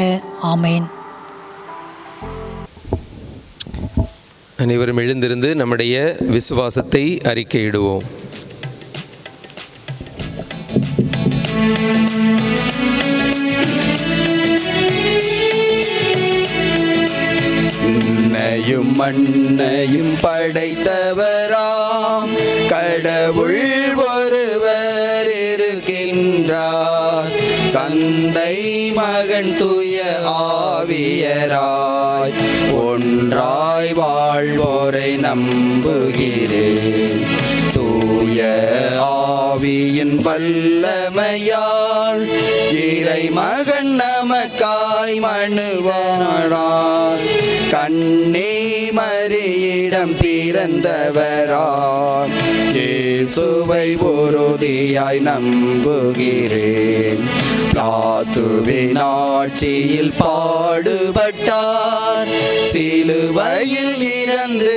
ஆமேன். அனைவரும் எழுந்திருந்து நம்முடைய விசுவாசத்தை அறிக்கையிடுவோம். விண்ணையும் மண்ணையும் படைத்தவராம் கடவுள் ஒருவர் இருக்கின்றார். தந்தை, மகன், தூய ஆவியராய் ஒன்றாய் வாழ்வோரை நம்புகிறேன். தூய ஆவியின் வல்லமையால் இறைமகன் நமக்காய் மனுவானார். கண்ணே மரியிடம் பிறந்தவராம் இயேசுவை உறுதியாய் நம்புகிறேன். பிலாத்துவின் ஆட்சியில் பாடுபட்டார், சிலுவையில் இறந்து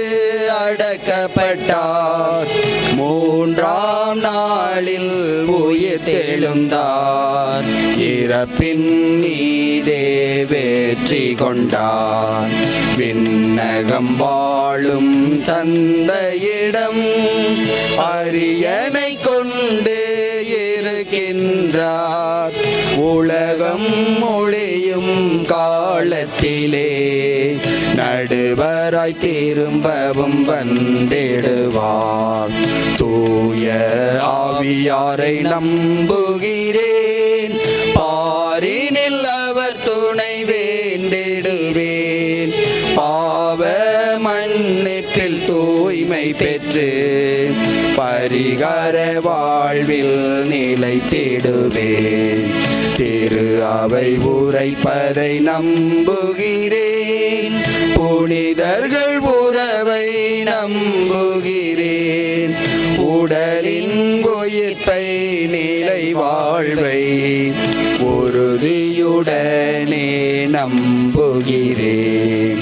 அடக்கப்பட்டார். 3ஆம் நாளில் உயிர் தெழுந்தார், இறப்பின் மீதே வெற்றி கொண்டார். விண்ணகம் வாழும் தந்தையிடம் அரியணை கொண்டு இருக்கின்றார். உலகம் முடியும் காலத்திலே நடுவராய் திரும்பவும் வந்திடுவார். தூய ஆவியாரை நம்புகிறேன், பாரினில் அவர் துணை வேண்டிடுவேன். பாவ மன்னிப்பில் தூய்மை பெற்று பரிகார வாழ்வில் நிலைத்திடுவேன். திரு அவை உரைப்பதை நம்புகிறேன், புனிதர்கள் உறவை நம்புகிறேன். உடலின் உயிர்ப்பை, நிலை வாழ்வை உறுதியுடனே நம்புகிறேன்.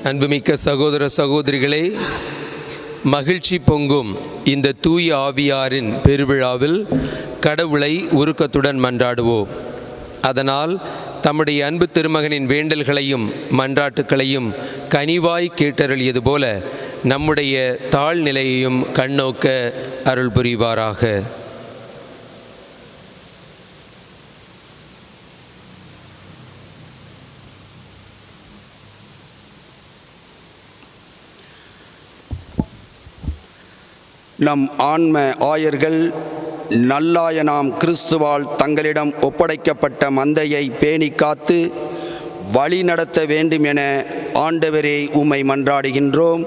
அன்புமிக்க சகோதர சகோதரிகளே, மகிழ்ச்சி பொங்கும் இந்த தூய ஆவியாரின் பெருவிழாவில் கடவுளை உருக்கத்துடன் மன்றாடுவோம். அதனால் தம்முடைய அன்பு திருமகனின் வேண்டல்களையும் மன்றாட்டுக்களையும் கனிவாய் கேட்டருளியது போல நம்முடைய தாழ்நிலையையும் கண்ணோக்க அருள் புரிவாராக. நம் ஆன்ம ஆயர்கள் நல்லாயனாம் கிறிஸ்துவால் தங்களிடம் ஒப்படைக்கப்பட்ட மந்தையை பேணி காத்து வழி நடத்த வேண்டும் என ஆண்டவரே உம்மை மன்றாடுகின்றோம்.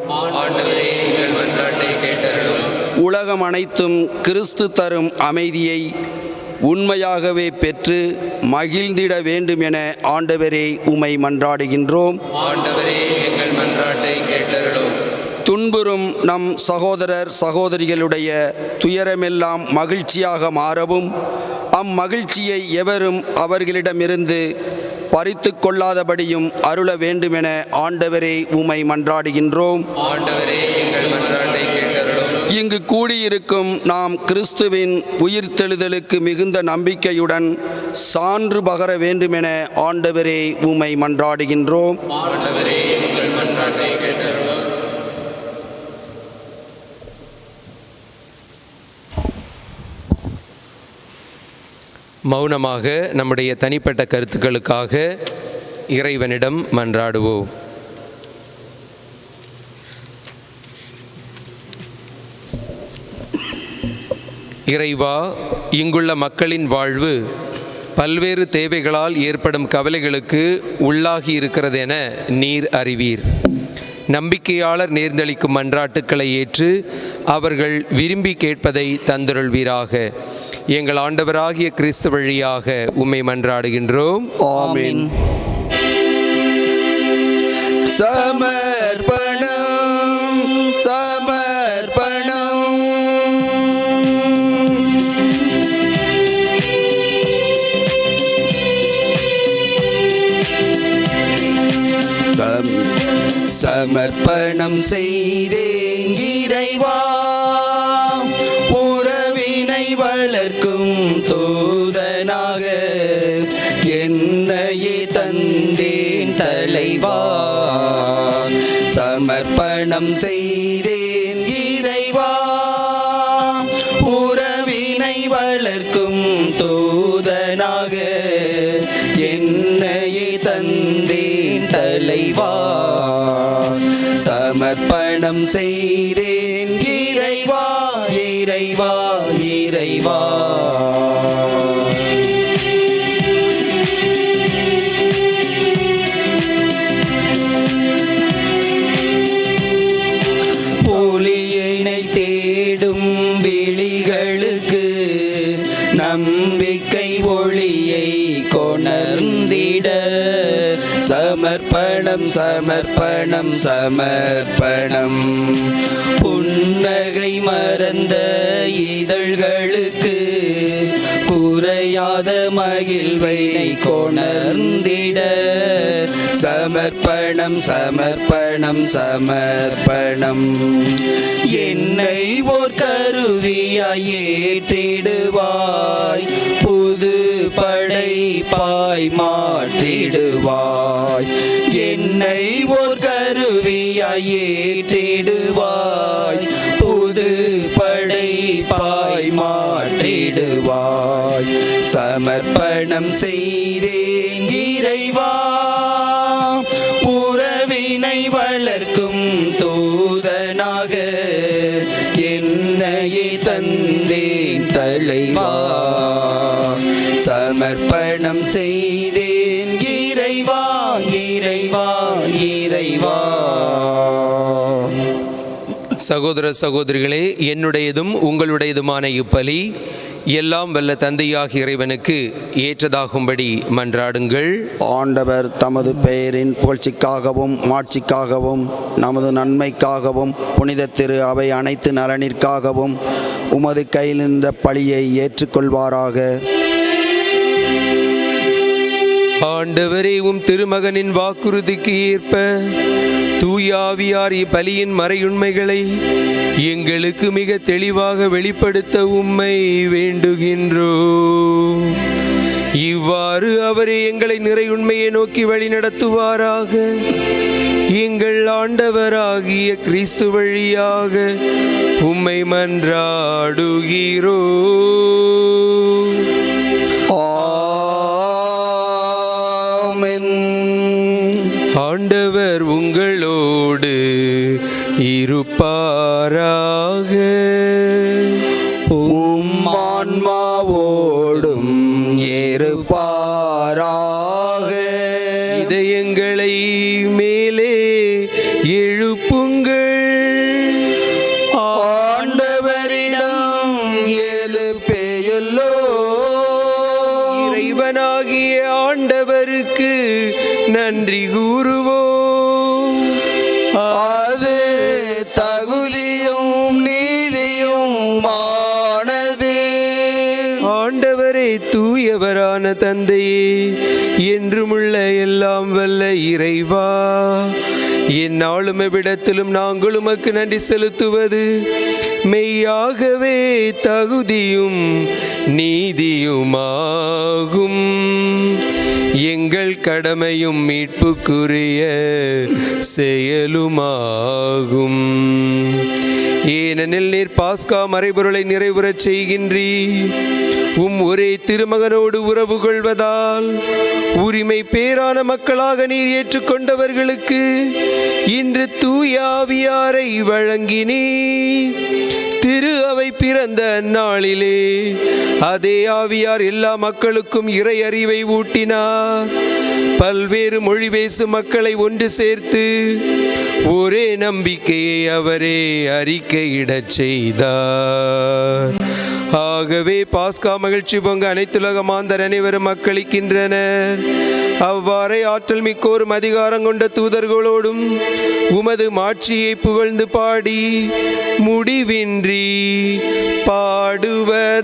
உலகம் அனைத்தும் கிறிஸ்து தரும் அமைதியை உண்மையாகவே பெற்று மகிழ்ந்திட வேண்டும் என ஆண்டவரே உம்மை மன்றாடுகின்றோம். துன்புறும் நம் சகோதரர் சகோதரிகளுடைய துயரமெல்லாம் மகிழ்ச்சியாக மாறவும், அம்மகிழ்ச்சியை எவரும் அவர்களிடமிருந்து பறித்து கொள்ளாதபடியும் அருள வேண்டுமென ஆண்டவரே உம்மை மன்றாடுகின்றோம். ஆண்டவரே, எங்கள் மன்றாட்டை கேட்டருளும். இங்கு கூடியிருக்கும் நாம் கிறிஸ்துவின் உயிர்த்தெழுதலுக்கு மிகுந்த நம்பிக்கையுடன் சான்று பகர வேண்டுமென ஆண்டவரே உம்மை மன்றாடுகின்றோம். ஆண்டவரே, எங்கள் மன்றாட்டை கேட்டருளும். மௌனமாக நம்முடைய தனிப்பட்ட கருத்துக்களுக்காக இறைவனிடம் மன்றாடுவோம். இறைவா, இங்குள்ள மக்களின் வாழ்வு பல்வேறு தேவைகளால் ஏற்படும் கவலைகளுக்கு உள்ளாகி இருக்கிறது என நீர் அறிவீர். நம்பிக்கையாளர் நேர்ந்தளிக்கும் மன்றாட்டுக்களை ஏற்று அவர்கள் விரும்பி கேட்பதை தந்தருள்வீராக. எங்கள் ஆண்டவராகிய கிறிஸ்து வழியாக உம்மை மன்றாடுகின்றோம். ஆமென். சமர்ப்பணம் சமர்ப்பணம். சமர்ப்பணம் செய்தேன் இறைவா, உறவினை வளர்க்கும் தூதனாக என்னையே தந்தேன் தலைவா. சமர்ப்பணம் செய்தேன் இறைவா, உறவினை வளர்க்கும் தூதனாக என்னையே தந்தேன் தலைவா. சமர்ப்பணம் செய்தேன் இறைவா, இறைவா, இறைவா. ஒளியினை தேடும் விழிகளுக்கு நம்பிக்கை ஒளியை கொணர்ந்திட சமர்ப்பணம் சமர்ப்பணம் சமர்ப்பணம். புன்னகை மறந்த இதழ்களுக்கு குறையாத மகிழ்வை கொணர்ந்திட சமர்ப்பணம் சமர்ப்பணம் சமர்ப்பணம். என்னை ஓர் கருவியாய் ஏற்றிடுவாய், புது படைப்பாய் மாற்றிடுவாய். என்னை ஓர் கருவியாய் ஏற்றிடுவாய், புது படைப்பாய் மாற்றிடுவாய். சமர்ப்பணம் செய்தேன் இறைவா, உறவினை வளர்க்கும் தூதனாக என்னையே தந்தேன் தலைவா. சமர்ப்பணம் செய்தேன் இறைவா, இறைவா, இறைவா. சகோதர சகோதரிகளே, என்னுடையதும் உங்களுடையதுமான இப்பலி எல்லாம் வல்ல தந்தையாகிய இறைவனுக்கு ஏற்றதாகும்படி மன்றாடுங்கள். ஆண்டவர் தமது பெயரின் புகழ்ச்சிக்காகவும் மாட்சிக்காகவும் நமது நன்மைக்காகவும் புனித திரு அவை அனைத்து நலனிற்காகவும் உமது கையில் நின்ற பழியை ஏற்றுக்கொள்வாராக. ஆண்டவரே, உம் திருமகனின் வாக்குறுதிக்கு ஏற்ப தூயாவியார் இப்பலியின் மறையுண்மைகளை எங்களுக்கு மிக தெளிவாக வெளிப்படுத்த உம்மை வேண்டுகின்றோம். இவ்வாறு அவரே எங்களை நிறையுண்மையை நோக்கி வழிநடத்துவாராக. எங்கள் ஆண்டவராகிய கிறிஸ்து வழியாக உம்மை மன்றாடுகிறோம். ஆமென். ஆண்டவர் உங்களோடு இருப்பாராக. உம் ஆன்மாவோடும் இருப்பாராக. இதயங்களை மேலே எழுப்புங்கள். ஆண்டவரிடம் எழுப்பேயுள்ளோ. இறைவனாகிய ஆண்டவருக்கு நன்றி கூறுவோம். அது தகுதியும் தகுதியும் நீதியுமானது. ஆண்டவரே, தூயவரான தந்தையே, என்றுமுள்ள எல்லாம் வல்ல இறைவா, எந்நாளும் எவ்விடத்திலும் நாங்கள் உமக்கு நன்றி செலுத்துவது மெய்யாகவே தகுதியும் நீதியுமாகும். எங்கள் கடமையும் மீட்புக்குரிய செயலுமாகும். ஏனெனில் நீர் பாஸ்கா மறைபொருளை நிறைவுறச் செய்கின்றீர். ஒரே திருமகனோடு உறவு கொள்வதால் உரிமை பேரான மக்களாக நீர் ஏற்றுக்கொண்டவர்களுக்கு இன்று தூய ஆவியாரை வழங்கினீர். திரு அவை பிறந்த அந்நாளிலே அதே ஆவியார் எல்லா மக்களுக்கும் இறை அறிவை ஊட்டினார். பல்வேறு மொழி பேசும் மக்களை ஒன்று சேர்த்து ஒரே நம்பிக்கையை அவரே அறிக்கையிடச் செய்தார். ஆகவே பாஸ்கா மகிழ்ச்சி பொங்க அனைத்துலக மாந்தர் அனைவரும் மக்களிக்கின்றனர். அவ்வாறே ஆற்றல் மிக்கோரும் அதிகாரம் கொண்ட தூதர்களோடும் உமது மாட்சியை புகழ்ந்து பாடி முடிவின்றி பாடுவதாவது: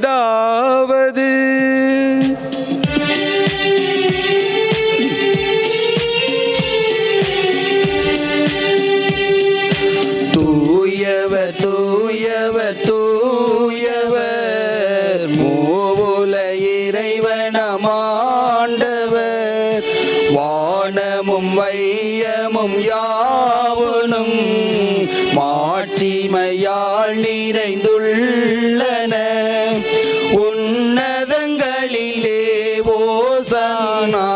தூயவர் தூயவர் தூயவர், மூவுல இறைவனம் ஆண்டவர். வானமும் வையமும் யாவனும் மாட்சிமையால் நிறைந்துள்ளன. உன்னதங்களிலே ஓசன்னா,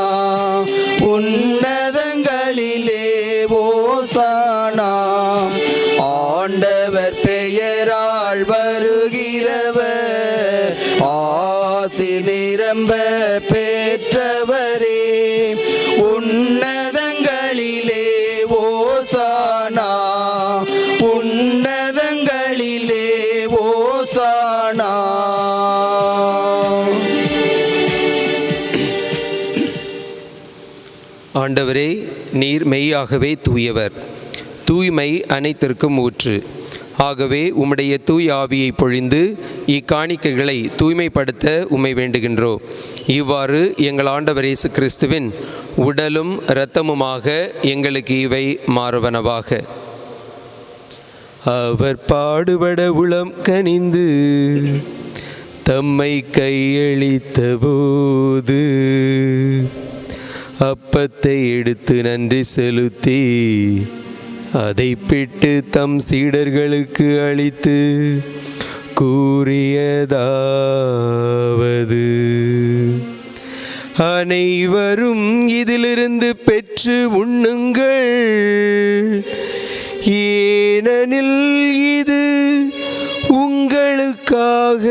உன்னதங்களிலே ஓசன்னா. ஆண்டவர் பெயரால் வருகிறவர் ஆசி நிரம்ப பெற்றவரே. உன்னதங்களிலே ஓசானா, உன்னதங்களிலே ஓசானா. ஆண்டவரே, நீர் மெய்யாகவே தூயவர். தூய்மை அனைத்திற்கும் ஊற்று. ஆகவே உம்முடைய தூய் ஆவியை பொழிந்து இக்காணிக்கைகளை தூய்மைப்படுத்த உம்மை வேண்டுகின்றோம். இவ்வாறு எங்கள் ஆண்டவர் இயேசு கிறிஸ்துவின் உடலும் இரத்தமுமாக எங்களுக்கு இவை மாறுவனவாக. அவர் பாடுபட உளம் கனிந்து தம்மை கையளித்த போது அப்பத்தை எடுத்து நன்றி செலுத்தி அதை பிட்டு தம் சீடர்களுக்கு அளித்து கூறியதாவது: அனைவரும் இதிலிருந்து பெற்று உண்ணுங்கள், ஏனெனில் இது உங்களுக்காக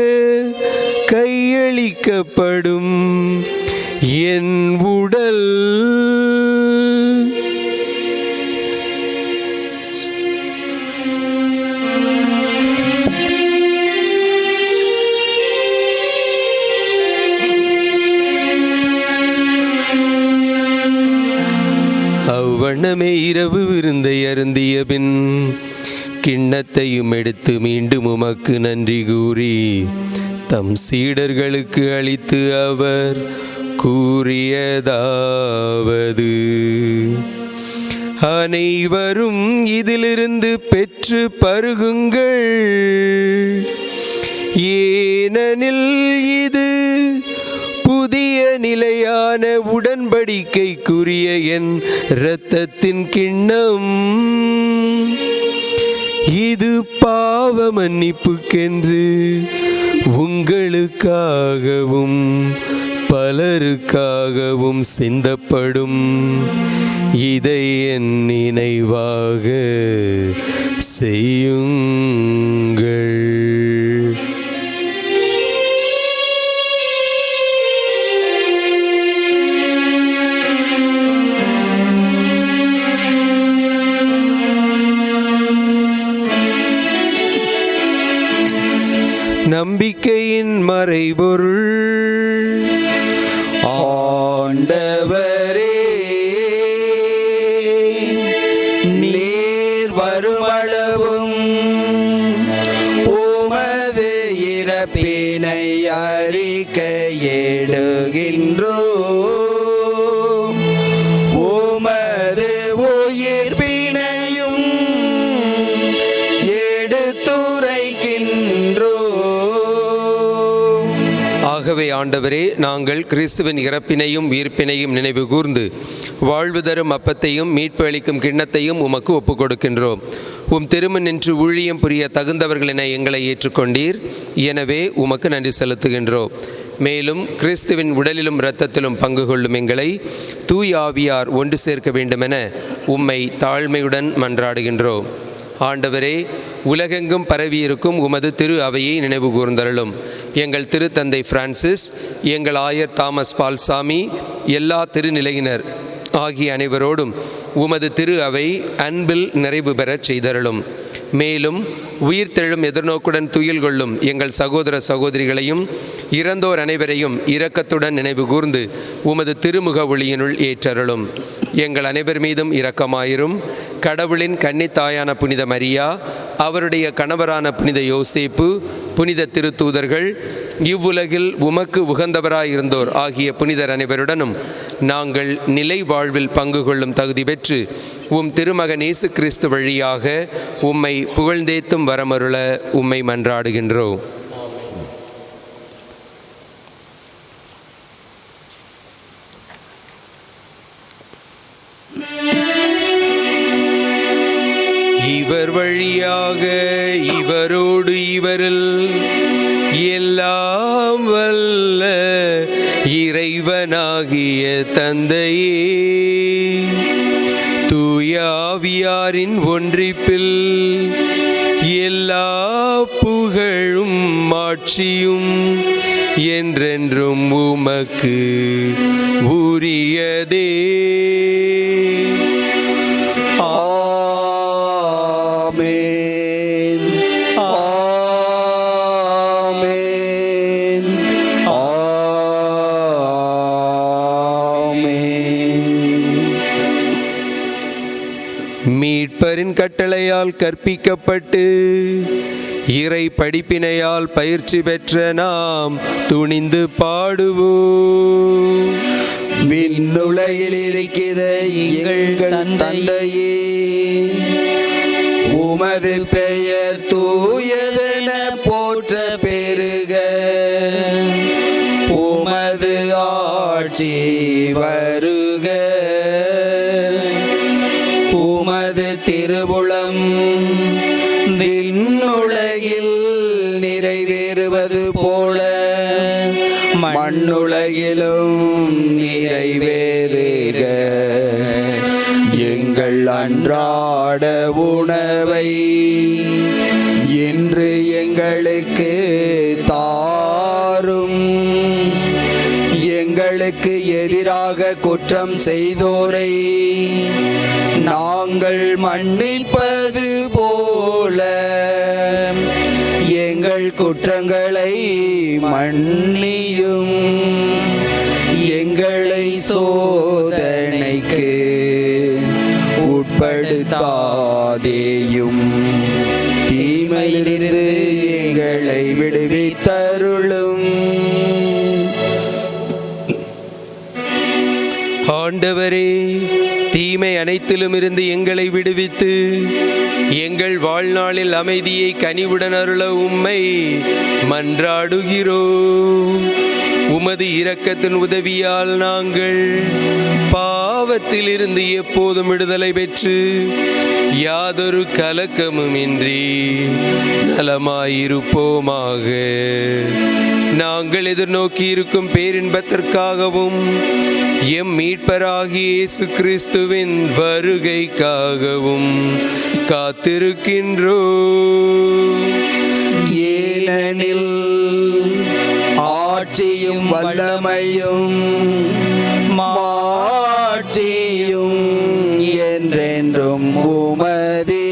கையளிக்கப்படும் என் உடல். அவ்வண்ணமே இரவு விருந்தை அருந்திய பின் கிண்ணத்தையும் எடுத்து மீண்டும் உமக்கு நன்றி கூறி தம் சீடர்களுக்கு அளித்து அவர் கூறியதாவது: அனைவரும் இதிலிருந்து பெற்று பருகுங்கள், ஏனெனில் இது புதிய நிலையான உடன்படிக்கைக்குரிய என் இரத்தத்தின் கிண்ணம். இது பாவ மன்னிப்புக்கென்று உங்களுக்காகவும் பலருக்காகவும் சிந்தப்படும். இதை என் நினைவாக செய்யுங்கள். நம்பிக்கையின் மறைபொருள். ஆண்டவரே, நீர் வருமளவும் அறிக்கையிடுகின்றோம். உமது உயிர்ப்பினையும் எடுத்துரைக்கின்றோம். ஆகவே ஆண்டவரே, நாங்கள் கிறிஸ்துவின் இறப்பினையும் உயிர்ப்பினையும் நினைவு கூர்ந்து வாழ்வு தரும் அப்பத்தையும் மீட்பு அளிக்கும் கிண்ணத்தையும் உமக்கு ஒப்புக் கொடுக்கின்றோம். உம் திருமண் நின்று ஊழியம் புரிய தகுந்தவர்கள் என எங்களை ஏற்றுக்கொண்டீர். எனவே உமக்கு நன்றி செலுத்துகின்றோம். மேலும் கிறிஸ்துவின் உடலிலும் இரத்தத்திலும் பங்கு கொள்ளும் எங்களை தூய் ஆவியார் ஒன்று சேர்க்க வேண்டுமென உம்மை தாழ்மையுடன் மன்றாடுகின்றோம். ஆண்டவரே, உலகெங்கும் பரவியிருக்கும் உமது திரு அவையை நினைவு கூர்ந்தருளும். எங்கள் திருத்தந்தை பிரான்சிஸ், எங்கள் ஆயர் தாமஸ் பால்சாமி, எல்லா திருநிலையினர் ஆகிய அனைவரோடும் உமது திரு அவை அன்பில் நிறைவு பெறச் செய்தருளும். மேலும் உயிர்த்தெழும் எதிர்நோக்குடன் துயில் கொள்ளும் எங்கள் சகோதர சகோதரிகளையும் இறந்தோர் அனைவரையும் இரக்கத்துடன் நினைவு கூர்ந்து உமது திருமுக ஒளியினுள் ஏற்றருளும். எங்கள் அனைவர் மீதும் இரக்கமாயிரும். கடவுளின் கன்னித்தாயான புனித மரியா, அவருடைய கணவரான புனித யோசேப்பு, புனித திருத்தூதர்கள், இவ்வுலகில் உமக்கு உகந்தவராயிருந்தோர் ஆகிய புனிதர் அனைவருடனும் நாங்கள் நிலை வாழ்வில் பங்கு கொள்ளும் தகுதி பெற்று உம் திருமகன் இயேசு கிறிஸ்து வழியாக உம்மை புகழ்ந்தேத்தும் வரமருள உம்மை மன்றாடுகின்றோம். இவர் வழியாக இவரோடு இவரில் எல்லாம் வல்ல இறைவனாகிய தந்தையே, தூய ஆவியாரின் ஒன்றிப்பில் எல்லா புகழும் மாட்சியும் என்றென்றும் உமக்கு உரியதே. ஆமென். ஆமென். ஆமென். மீட்பரின் கட்டளையால் கற்பிக்கப்பட்டு இறை படிப்பினையால் பயிற்சி பெற்ற நாம் துணிந்து பாடுவோம். விண்ணுலகில் இருக்கிற எங்கள் தந்தையே, உமது பெயர் தூயதென போற்ற பெருக. உமது ஆட்சி வருக. உமது திருவுளம் விண்ணுலகில் நிறைவேறுவது போல மண்ணுலகிலும் நிறைவேறுக. எங்கள் அன்றாட உணவை இன்று எங்களுக்கு தாரும். எங்களுக்கு எதிராக குற்றம் செய்தோரை நாங்கள் மன்னிப்பது போல எங்கள் குற்றங்களை மன்னியும். எங்களை சோதனைக்கு உட்படுத்தாதேயும், தீமையிலிருந்து எங்களை விடுவித்தருளும். ஆண்டவரே, தீமை அனைத்திலும் இருந்து எங்களை விடுவித்து எங்கள் வாழ்நாளில் அமைதியை கனிவுடன் அருள உம்மை மன்றாடுகிறோம். உமது இரக்கத்தின் உதவியால் நாங்கள் பாவத்தில் இருந்து எப்போதும் விடுதலை பெற்று யாதொரு கலக்கமுமின்றி நலமாயிருப்போமாக. நாங்கள் எதிர்நோக்கி இருக்கும் பேரின்பத்திற்காகவும் எம் மீட்பராகிய இயேசு கிறிஸ்துவின் வருகைக்காகவும் காத்திருக்கின்றோம். ஏனெனில் ஆட்சியும் வல்லமையும் மாட்சியும் என்றென்றும் உமதே.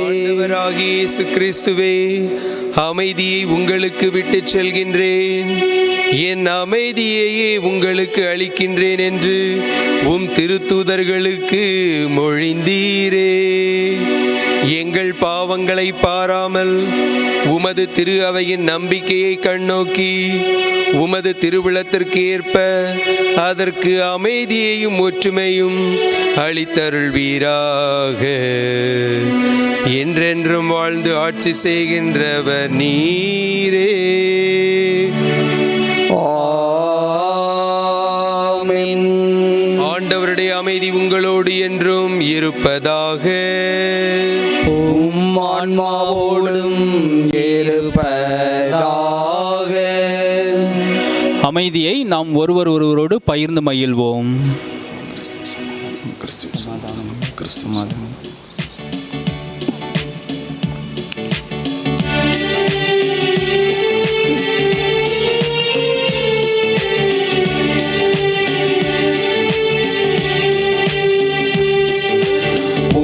ஆண்டவராகிய இயேசு கிறிஸ்துவே, அமைதியை உங்களுக்கு விட்டுச் செல்கின்றேன், என் அமைதியையே உங்களுக்கு அளிக்கின்றேன் என்று உம் திருத்தூதர்களுக்கு மொழிந்தீரே. எங்கள் பாவங்களை பாராமல் உமது திரு அவையின் நம்பிக்கையை கண்ணோக்கி உமது திருவிழத்திற்கு ஏற்ப அதற்கு அமைதியையும் ஒற்றுமையும் அளித்தருள்வீராக. என்றென்றும் வாழ்ந்து ஆட்சி செய்கின்றவர் நீரே. ஆமென். ஆண்டவருடைய அமைதி உங்களோடு என்றும் இருப்பதாக. உம் ஆன்மாவோடும் இருப்பதாக. அமைதியை நாம் ஒருவரோடு பகிர்ந்து மகிழ்வோம்.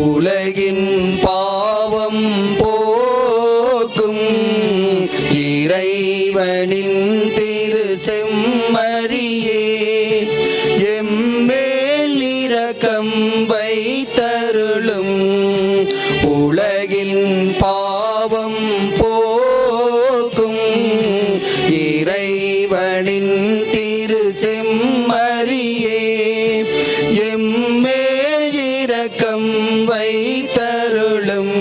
உலகின் பாவம் போக்கும் இறைவனின் திரு செம்மறியே, எம்மேல் இரக்கம் வைத்தருளும். உலகின் பாவம் போக்கும் இறைவனின் திரு செம்மறியே, எம்மேல் இரக்கம் வைத்தருளும்.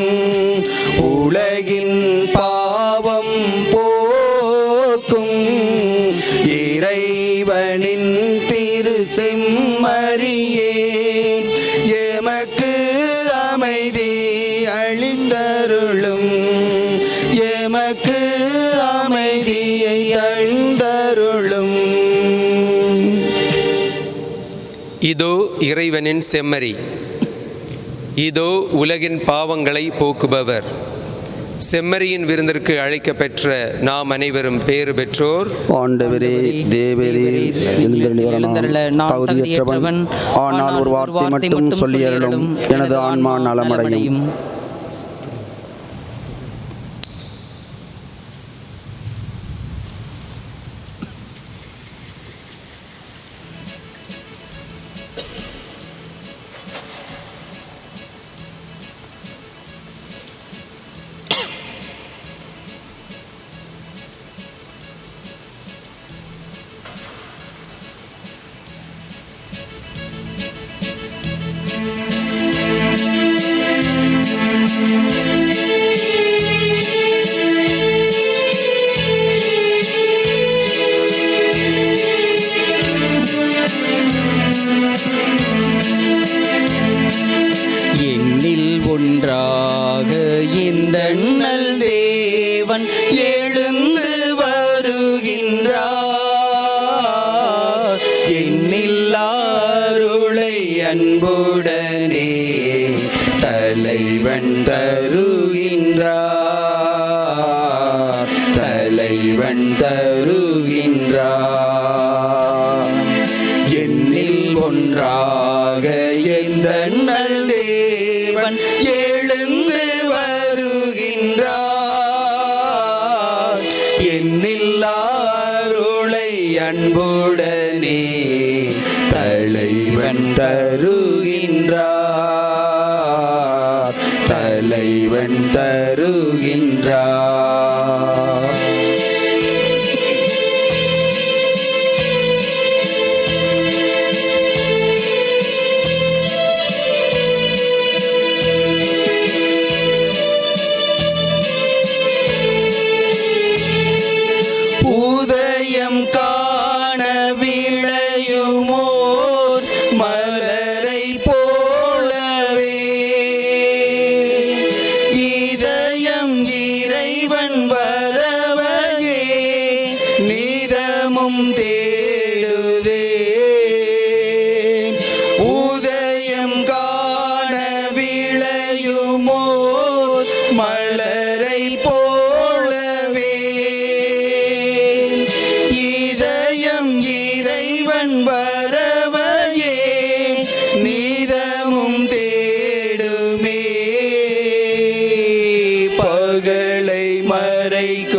உலகின் பாவம் போக்கும் இறைவனின் திரு செம்மறியே, எமக்கு அமைதி அளித்தருளும். எமக்கு அமைதியை தந்தருளும். இதோ இறைவனின் செம்மறி, இதோ உலகின் பாவங்களை போக்குபவர். செம்மறியின் விருந்திற்கு அழைக்கப்பெற்ற நாம் அனைவரும் பேறு பெற்றோர். ஆண்டவரே, தேவரீர் தகுதியற்றவன், ஆனால் ஒரு வார்த்தை மட்டும் சொல்லியருளும், எனது ஆன்மா நலமடையும். எண்ணில் ஒன்றாக இந்த நல் தேவன் எழுந்து வருகின்றார். எண்ணில் அருளை அன்புடனே தலைவன் தருகின்றார். தலைவன் தருகின்றார். எண்ணில் ஒன்றாக எந்த நல் தேவன் எழுந்து வருகின்றார். எண்ணில் அருளை அன்புடனே தலைவன் தருகின்றார். தலைவன் தருகின்றார். உதயம் காண விளையுமோர் மலரை போலவே இதயம் இறைவன் வரவையே நிதமும் தேடுதே. உதயம் காண விளையுமோர் மலரை போலவே இதயம் இறைவன் வரவையே நிதமும் தேடுமே. பகலை மறைக்க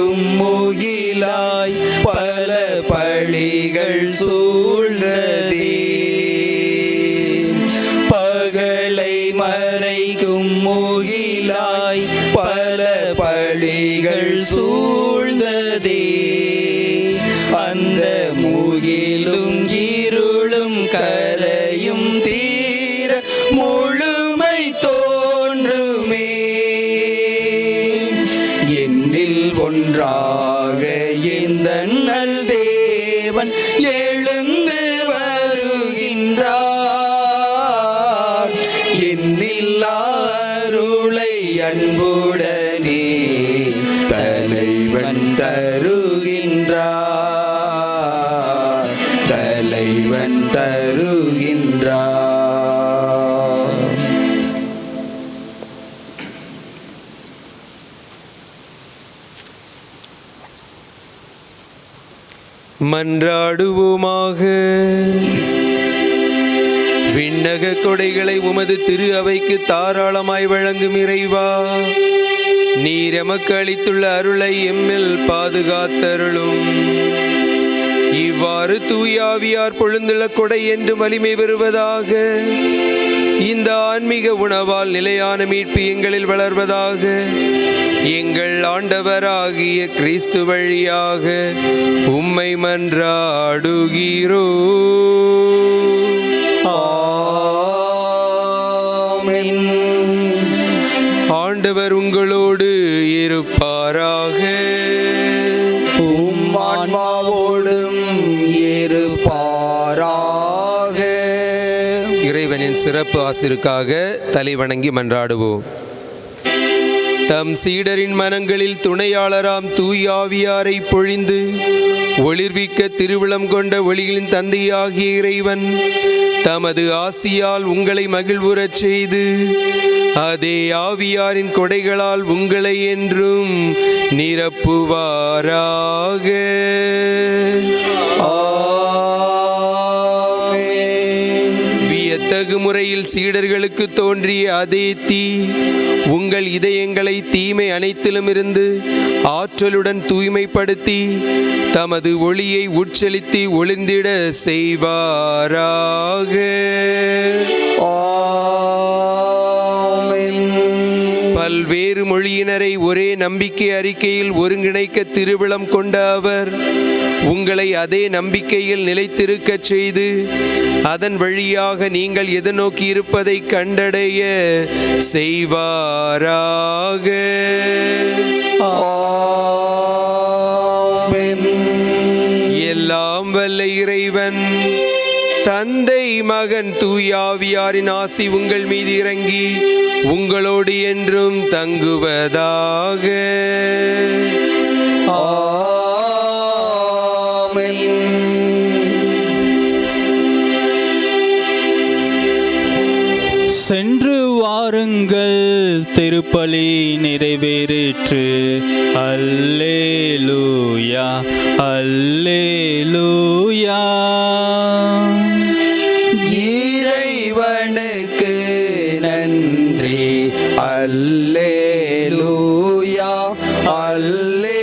இறைவன் தருகின்றார். மன்றாடுவோமாக. விண்ணக கொடைகளை உமது திரு அவைக்கு தாராளமாய் வழங்கும் இறைவா, நீர் எமக்கு அளித்துள்ள அருளை எம்மில் பாதுகாத்தருளும். இவ்வாறு தூயாவியார் பொழுந்துள்ள கொடை என்று வலிமை பெறுவதாக. இந்த ஆன்மீக உணவால் நிலையான மீட்பு எங்களில் வளர்வதாக. எங்கள் ஆண்டவராகிய கிறிஸ்து வழியாக உம்மை மன்றாடுகிறோ. ஆண்டவர் உங்களோடு இருப்பாராக. உம் ஆன்மாவோடும் இருப்பாராக. இறைவனின் சிறப்பு ஆசிருக்காக தலை வணங்கி மன்றாடுவோம். தம் சீடரின் மனங்களில் துணையாளராம் தூயாவியாரை பொழிந்து ஒளிர்விக்க திருவிழம் கொண்ட ஒளிகளின் தந்தையாகிய இறைவன் தமது ஆசியால் உங்களை மகிழ்வுறச் செய்து அதே ஆவியாரின் கொடைகளால் உங்களை என்றும் நிரப்புவாராக. வியத்தகு முறையில் சீடர்களுக்கு தோன்றிய அதே தீ உங்கள் இதயங்களை தீமை அனைத்திலும் இருந்து ஆற்றலுடன் தூய்மைப்படுத்தி தமது ஒளியை உட்செலுத்தி ஒளிர்ந்திட செய்வாராக. பல்வேறு மொழியினரை ஒரே நம்பிக்கை அறிக்கையில் ஒருங்கிணைக்க திருவிழம் கொண்ட அவர் உங்களை அதே நம்பிக்கையில் நிலைத்திருக்கச் செய்து அதன் வழியாக நீங்கள் எதிர்நோக்கி இருப்பதை கண்டடைய செய்வாராக. எல்லாம் வல்ல இறைவன் தந்தை மகன் தூயாவியாரின் ஆசி உங்கள் மீது இறங்கி உங்களோடு என்றும் தங்குவதாக. சென்று வாருங்கள், திருப்பலி நிறைவேறிற்று. அல்லேலூயா, அல்லேலூயா. இறைவனுக்கு நன்றி. அல்லேலூயா, அல்லேலூயா.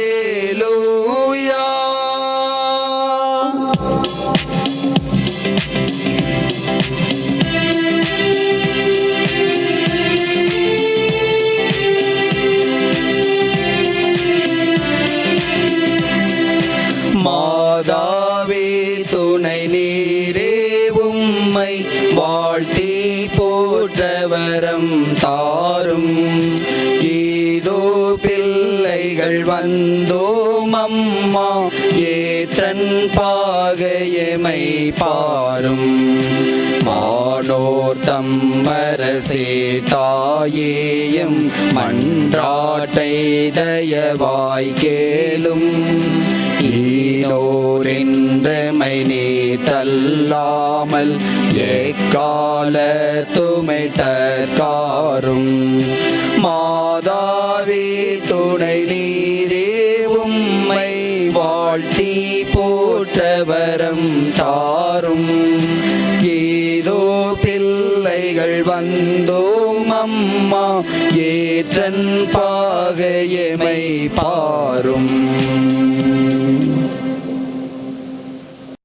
மாதாவே துணை நீரே உம்மை வாழ்த்தி போற்றவரம் தாரும். இதோ பிள்ளைகள் வந்தோம் அம்மா, ஏற்றன் பாகையமை பாரும். மானோர் தம்மரசே தாயேயும் மன்றாட்டை தயவாய் கேளும். ஈனோரென்றமை நீ தள்ளாமல் எக்கால துமை தற்காரும். மாதாவே துணை நீரே உம்மை வாழ்த்தி போற்றவரம் தாரும். ஏதோ பிள்ளைகள் வந்தோம் அம்மா, ஏற்றன் பாகையமை பாரும்.